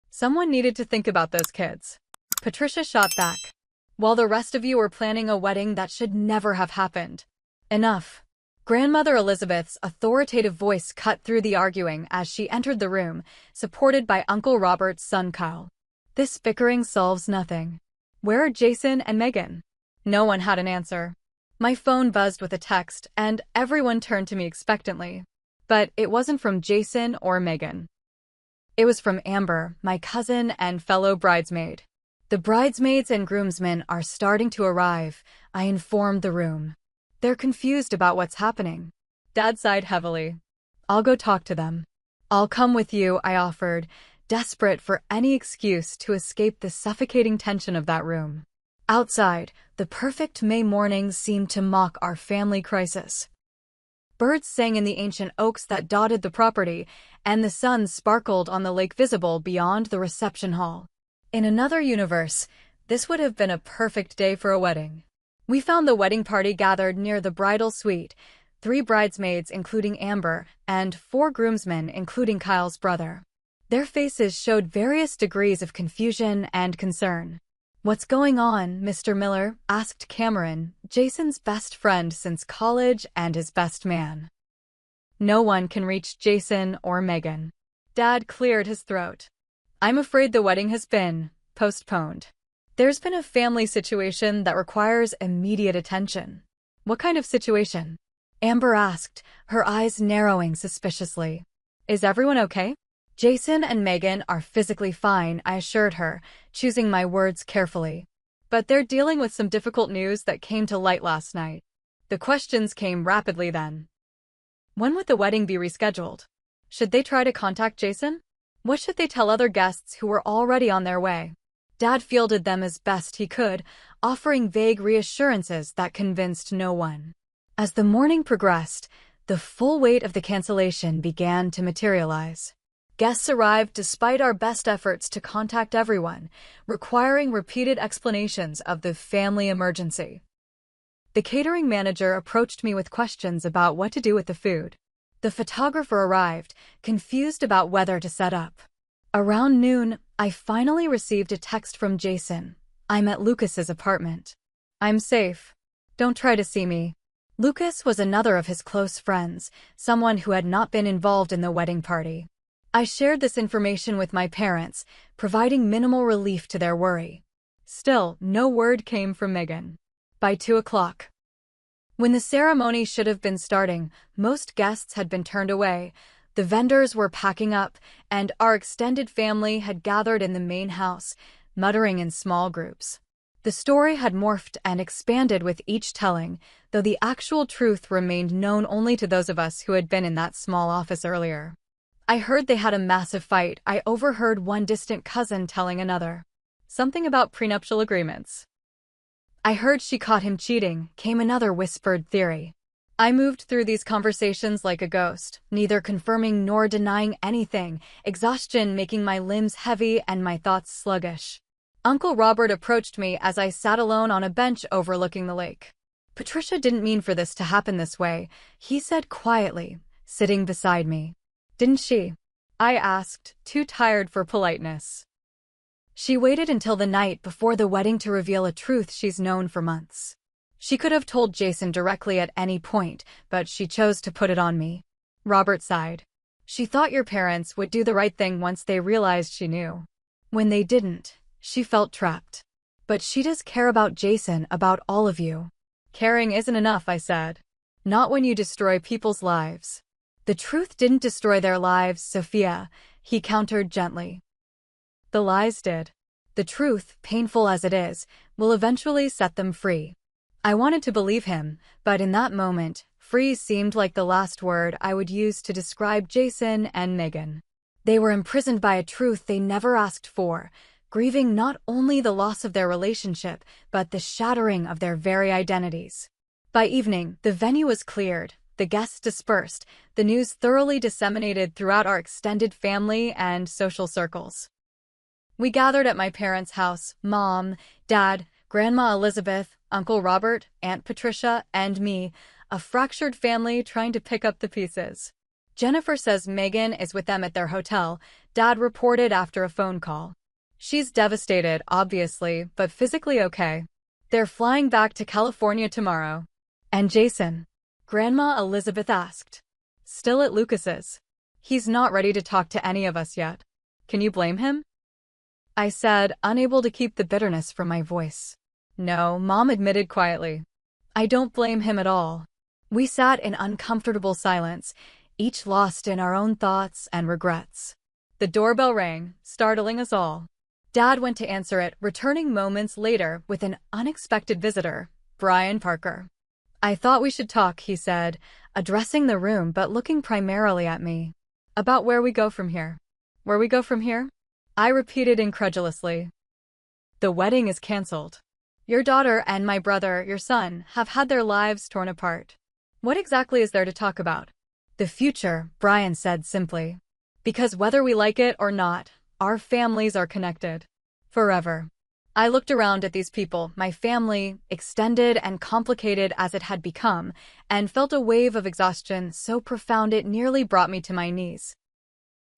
Someone needed to think about those kids. Patricia shot back. While the rest of you were planning a wedding that should never have happened. Enough. Grandmother Elizabeth's authoritative voice cut through the arguing as she entered the room, supported by Uncle Robert's son Kyle. This bickering solves nothing. Where are Jason and Megan? No one had an answer. My phone buzzed with a text, and everyone turned to me expectantly. But it wasn't from Jason or Megan. It was from Amber, my cousin and fellow bridesmaid. The bridesmaids and groomsmen are starting to arrive, I informed the room. They're confused about what's happening. Dad sighed heavily. I'll go talk to them. I'll come with you, I offered, desperate for any excuse to escape the suffocating tension of that room. Outside, the perfect May morning seemed to mock our family crisis. Birds sang in the ancient oaks that dotted the property, and the sun sparkled on the lake visible beyond the reception hall. In another universe, this would have been a perfect day for a wedding. We found the wedding party gathered near the bridal suite, 3 bridesmaids including Amber, and 4 groomsmen including Kyle's brother. Their faces showed various degrees of confusion and concern. What's going on, Mr. Miller? Asked Cameron, Jason's best friend since college and his best man. No one can reach Jason or Megan. Dad cleared his throat. I'm afraid the wedding has been postponed. There's been a family situation that requires immediate attention. What kind of situation? Amber asked, her eyes narrowing suspiciously. Is everyone okay? Jason and Megan are physically fine, I assured her, choosing my words carefully. But they're dealing with some difficult news that came to light last night. The questions came rapidly then. When would the wedding be rescheduled? Should they try to contact Jason? What should they tell other guests who were already on their way? Dad fielded them as best he could, offering vague reassurances that convinced no one. As the morning progressed, the full weight of the cancellation began to materialize. Guests arrived despite our best efforts to contact everyone, requiring repeated explanations of the family emergency. The catering manager approached me with questions about what to do with the food. The photographer arrived, confused about whether to set up. Around noon, I finally received a text from Jason. I'm at Lucas's apartment. I'm safe. Don't try to see me. Lucas was another of his close friends, someone who had not been involved in the wedding party. I shared this information with my parents, providing minimal relief to their worry. Still, no word came from Megan. By 2 o'clock. When the ceremony should have been starting, most guests had been turned away, the vendors were packing up, and our extended family had gathered in the main house, muttering in small groups. The story had morphed and expanded with each telling, though the actual truth remained known only to those of us who had been in that small office earlier. I heard they had a massive fight. I overheard one distant cousin telling another. Something about prenuptial agreements. I heard she caught him cheating, came another whispered theory. I moved through these conversations like a ghost, neither confirming nor denying anything, exhaustion making my limbs heavy and my thoughts sluggish. Uncle Robert approached me as I sat alone on a bench overlooking the lake. Patricia didn't mean for this to happen this way, he said quietly, sitting beside me. Didn't she? I asked, too tired for politeness. She waited until the night before the wedding to reveal a truth she's known for months. She could have told Jason directly at any point, but she chose to put it on me. Robert sighed. She thought your parents would do the right thing once they realized she knew. When they didn't, she felt trapped. But she does care about Jason, about all of you. Caring isn't enough, I said. Not when you destroy people's lives. The truth didn't destroy their lives, Sophia, he countered gently. The lies did. The truth, painful as it is, will eventually set them free. I wanted to believe him, but in that moment, free seemed like the last word I would use to describe Jason and Megan. They were imprisoned by a truth they never asked for, grieving not only the loss of their relationship, but the shattering of their very identities. By evening, the venue was cleared, The guests dispersed, the news thoroughly disseminated throughout our extended family and social circles. We gathered at my parents' house, Mom, Dad, Grandma Elizabeth, Uncle Robert, Aunt Patricia, and me, a fractured family trying to pick up the pieces. Jennifer says Megan is with them at their hotel, Dad reported after a phone call. She's devastated, obviously, but physically okay. They're flying back to California tomorrow. And Jason? Grandma Elizabeth asked. Still at Lucas's. He's not ready to talk to any of us yet. Can you blame him? I said, unable to keep the bitterness from my voice. No, Mom admitted quietly. I don't blame him at all. We sat in uncomfortable silence, each lost in our own thoughts and regrets. The doorbell rang, startling us all. Dad went to answer it, returning moments later with an unexpected visitor, Brian Parker. I thought we should talk, he said, addressing the room but looking primarily at me. About where we go from here. Where we go from here? I repeated incredulously. The wedding is canceled. Your daughter and my brother, your son, have had their lives torn apart. What exactly is there to talk about? The future, Brian said simply. Because whether we like it or not, our families are connected. Forever. I looked around at these people, my family, extended and complicated as it had become, and felt a wave of exhaustion so profound it nearly brought me to my knees.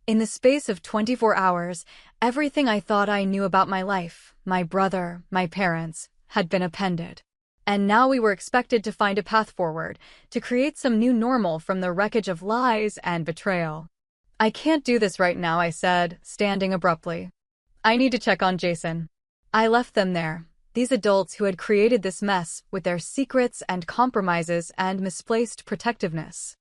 In the space of 24 hours, everything I thought I knew about my life, my brother, my parents, had been upended. And now we were expected to find a path forward, to create some new normal from the wreckage of lies and betrayal. I can't do this right now, I said, standing abruptly. I need to check on Jason. I left them there, these adults who had created this mess with their secrets and compromises and misplaced protectiveness.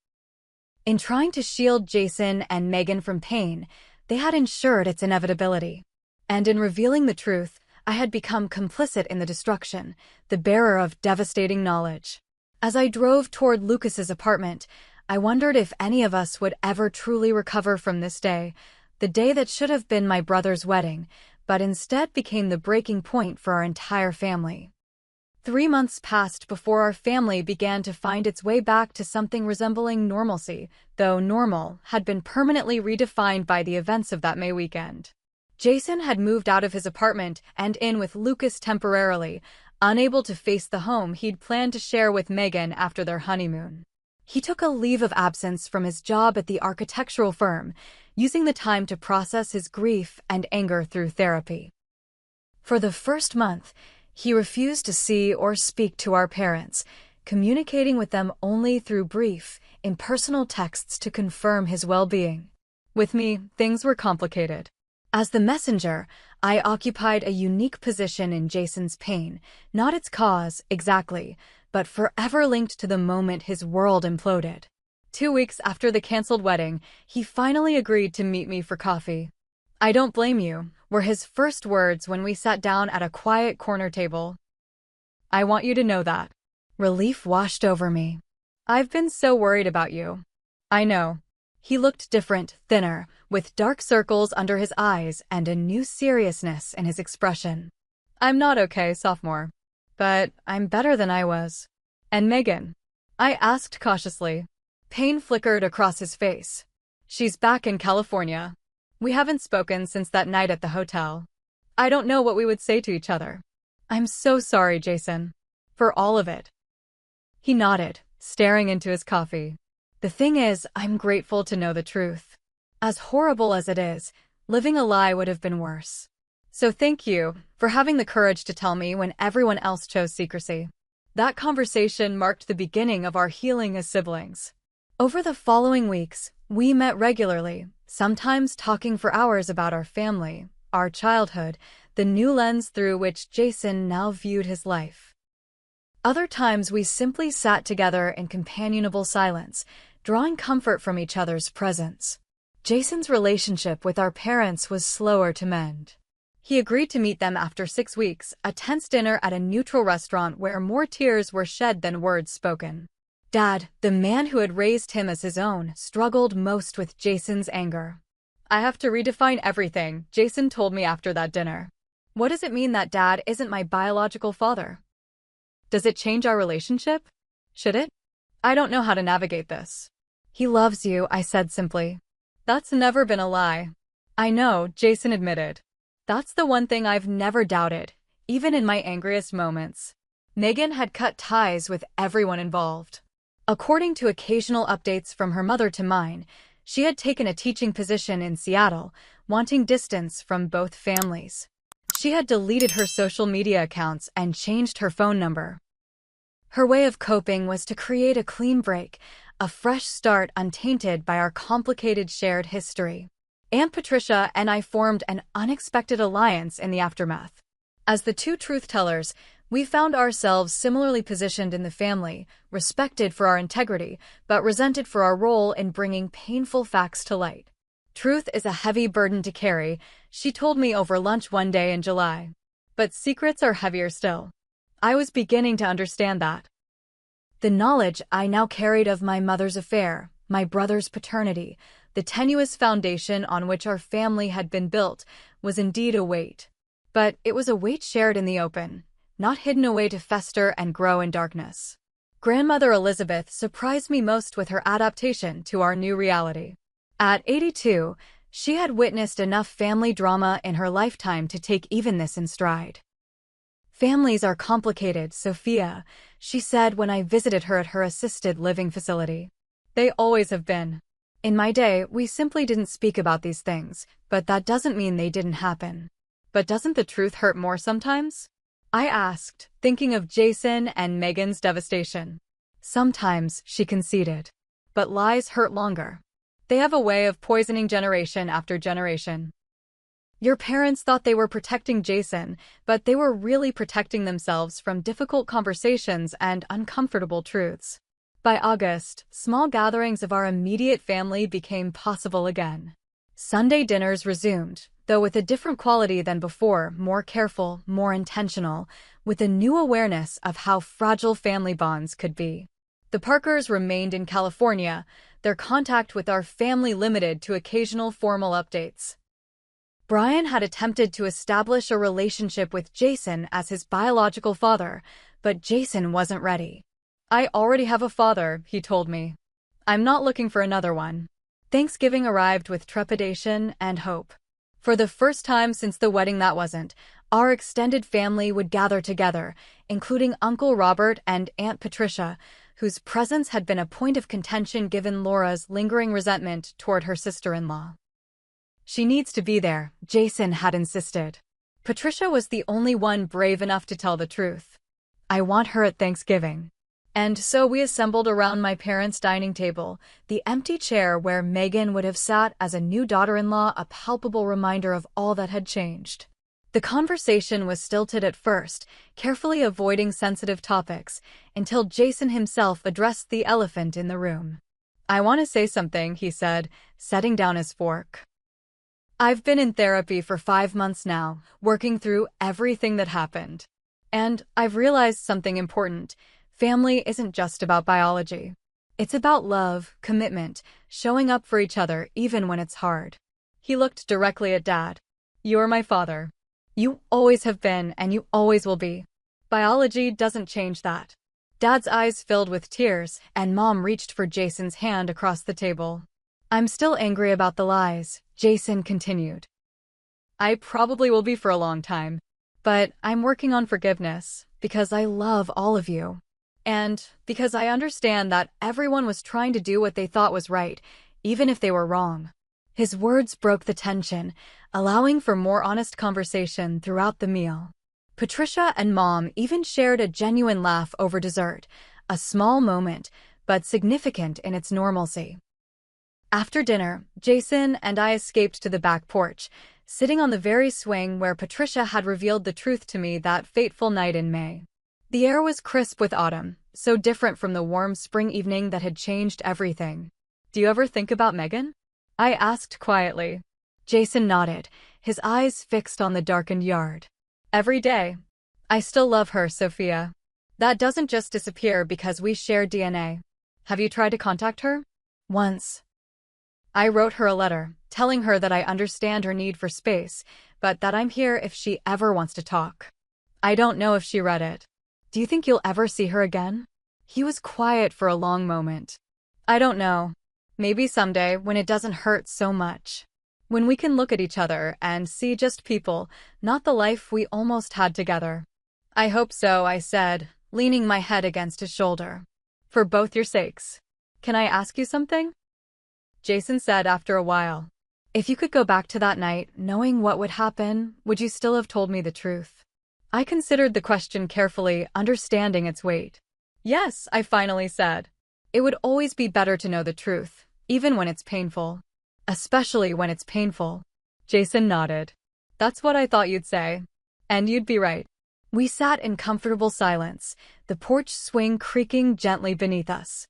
In trying to shield Jason and Megan from pain, they had ensured its inevitability. And in revealing the truth, I had become complicit in the destruction, the bearer of devastating knowledge. As I drove toward Lucas's apartment, I wondered if any of us would ever truly recover from this day, the day that should have been my brother's wedding, but instead became the breaking point for our entire family. 3 months passed before our family began to find its way back to something resembling normalcy, though normal had been permanently redefined by the events of that May weekend. Jason had moved out of his apartment and in with Lucas temporarily, unable to face the home he'd planned to share with Megan after their honeymoon. He took a leave of absence from his job at the architectural firm, using the time to process his grief and anger through therapy. For the first month, he refused to see or speak to our parents, communicating with them only through brief, impersonal texts to confirm his well-being. With me, things were complicated. As the messenger, I occupied a unique position in Jason's pain, not its cause, exactly, but forever linked to the moment his world imploded. 2 weeks after the canceled wedding, he finally agreed to meet me for coffee. I don't blame you, were his first words when we sat down at a quiet corner table. I want you to know that. Relief washed over me. I've been so worried about you. I know. He looked different, thinner, with dark circles under his eyes and a new seriousness in his expression. I'm not okay, sophomore. But I'm better than I was. And Megan? I asked cautiously. Pain flickered across his face. She's back in California. We haven't spoken since that night at the hotel. I don't know what we would say to each other. I'm so sorry, Jason. For all of it. He nodded, staring into his coffee. The thing is, I'm grateful to know the truth. As horrible as it is, living a lie would have been worse. So thank you for having the courage to tell me when everyone else chose secrecy. That conversation marked the beginning of our healing as siblings. Over the following weeks, we met regularly, sometimes talking for hours about our family, our childhood, the new lens through which Jason now viewed his life. Other times we simply sat together in companionable silence, drawing comfort from each other's presence. Jason's relationship with our parents was slower to mend. He agreed to meet them after 6 weeks, a tense dinner at a neutral restaurant where more tears were shed than words spoken. Dad, the man who had raised him as his own, struggled most with Jason's anger. I have to redefine everything, Jason told me after that dinner. What does it mean that Dad isn't my biological father? Does it change our relationship? Should it? I don't know how to navigate this. He loves you, I said simply. That's never been a lie. I know, Jason admitted. That's the one thing I've never doubted, even in my angriest moments. Megan had cut ties with everyone involved. According to occasional updates from her mother to mine, she had taken a teaching position in Seattle, wanting distance from both families. She had deleted her social media accounts and changed her phone number. Her way of coping was to create a clean break, a fresh start untainted by our complicated shared history. Aunt Patricia and I formed an unexpected alliance in the aftermath. As the two truth-tellers, we found ourselves similarly positioned in the family, respected for our integrity, but resented for our role in bringing painful facts to light. Truth is a heavy burden to carry, she told me over lunch one day in July. But secrets are heavier still. I was beginning to understand that. The knowledge I now carried of my mother's affair, my brother's paternity, the tenuous foundation on which our family had been built, was indeed a weight. But it was a weight shared in the open, not hidden away to fester and grow in darkness. Grandmother Elizabeth surprised me most with her adaptation to our new reality. At 82, she had witnessed enough family drama in her lifetime to take even this in stride. Families are complicated, Sophia, she said when I visited her at her assisted living facility. They always have been. In my day, we simply didn't speak about these things, but that doesn't mean they didn't happen. But doesn't the truth hurt more sometimes? I asked, thinking of Jason and Megan's devastation. Sometimes, she conceded. But lies hurt longer. They have a way of poisoning generation after generation. Your parents thought they were protecting Jason, but they were really protecting themselves from difficult conversations and uncomfortable truths. By August, small gatherings of our immediate family became possible again. Sunday dinners resumed, though with a different quality than before, more careful, more intentional, with a new awareness of how fragile family bonds could be. The Parkers remained in California, their contact with our family limited to occasional formal updates. Brian had attempted to establish a relationship with Jason as his biological father, but Jason wasn't ready. I already have a father, he told me. I'm not looking for another one. Thanksgiving arrived with trepidation and hope. For the first time since the wedding that wasn't, our extended family would gather together, including Uncle Robert and Aunt Patricia, whose presence had been a point of contention given Laura's lingering resentment toward her sister-in-law. She needs to be there, Jason had insisted. Patricia was the only one brave enough to tell the truth. I want her at Thanksgiving. And so we assembled around my parents' dining table, the empty chair where Megan would have sat as a new daughter-in-law, a palpable reminder of all that had changed. The conversation was stilted at first, carefully avoiding sensitive topics, until Jason himself addressed the elephant in the room. I want to say something, he said, setting down his fork. I've been in therapy for 5 months now, working through everything that happened. And I've realized something important. Family isn't just about biology. It's about love, commitment, showing up for each other even when it's hard. He looked directly at Dad. You're my father. You always have been and you always will be. Biology doesn't change that. Dad's eyes filled with tears, and Mom reached for Jason's hand across the table. I'm still angry about the lies, Jason continued. I probably will be for a long time. But I'm working on forgiveness, because I love all of you. And because I understand that everyone was trying to do what they thought was right, even if they were wrong. His words broke the tension, allowing for more honest conversation throughout the meal. Patricia and Mom even shared a genuine laugh over dessert, a small moment, but significant in its normalcy. After dinner, Jason and I escaped to the back porch, sitting on the very swing where Patricia had revealed the truth to me that fateful night in May. The air was crisp with autumn, so different from the warm spring evening that had changed everything. Do you ever think about Megan? I asked quietly. Jason nodded, his eyes fixed on the darkened yard. Every day. I still love her, Sophia. That doesn't just disappear because we share DNA. Have you tried to contact her? Once. I wrote her a letter, telling her that I understand her need for space, but that I'm here if she ever wants to talk. I don't know if she read it. Do you think you'll ever see her again? He was quiet for a long moment. I don't know. Maybe someday when it doesn't hurt so much. When we can look at each other and see just people, not the life we almost had together. I hope so, I said, leaning my head against his shoulder. For both your sakes. Can I ask you something? Jason said after a while. If you could go back to that night, knowing what would happen, would you still have told me the truth? I considered the question carefully, understanding its weight. Yes, I finally said. It would always be better to know the truth, even when it's painful. Especially when it's painful. Jason nodded. That's what I thought you'd say. And you'd be right. We sat in comfortable silence, the porch swing creaking gently beneath us.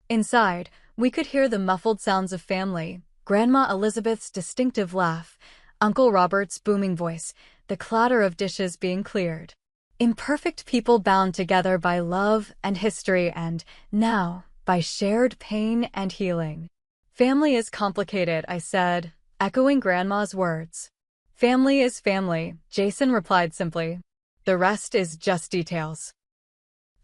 Inside, we could hear the muffled sounds of family, Grandma Elizabeth's distinctive laugh, Uncle Robert's booming voice, the clatter of dishes being cleared. Imperfect people bound together by love and history and, now, by shared pain and healing. Family is complicated, I said, echoing Grandma's words. Family is family, Jason replied simply. The rest is just details.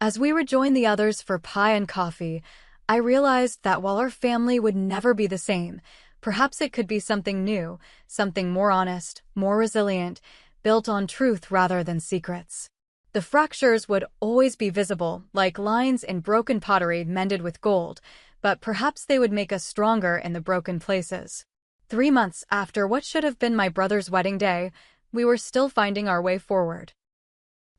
As we rejoined the others for pie and coffee, I realized that while our family would never be the same, perhaps it could be something new, something more honest, more resilient, built on truth rather than secrets. The fractures would always be visible, like lines in broken pottery mended with gold, but perhaps they would make us stronger in the broken places. 3 months after what should have been my brother's wedding day, we were still finding our way forward.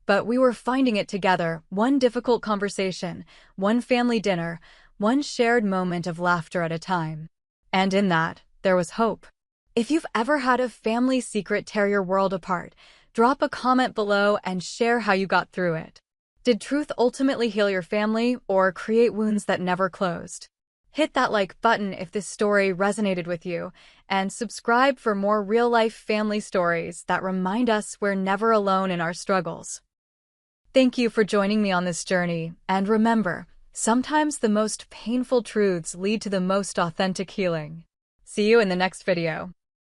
But we were finding it together, one difficult conversation, one family dinner, one shared moment of laughter at a time. And in that, there was hope. If you've ever had a family secret tear your world apart, drop a comment below and share how you got through it. Did truth ultimately heal your family or create wounds that never closed? Hit that like button if this story resonated with you, and subscribe for more real-life family stories that remind us we're never alone in our struggles. Thank you for joining me on this journey, and remember, sometimes the most painful truths lead to the most authentic healing. See you in the next video.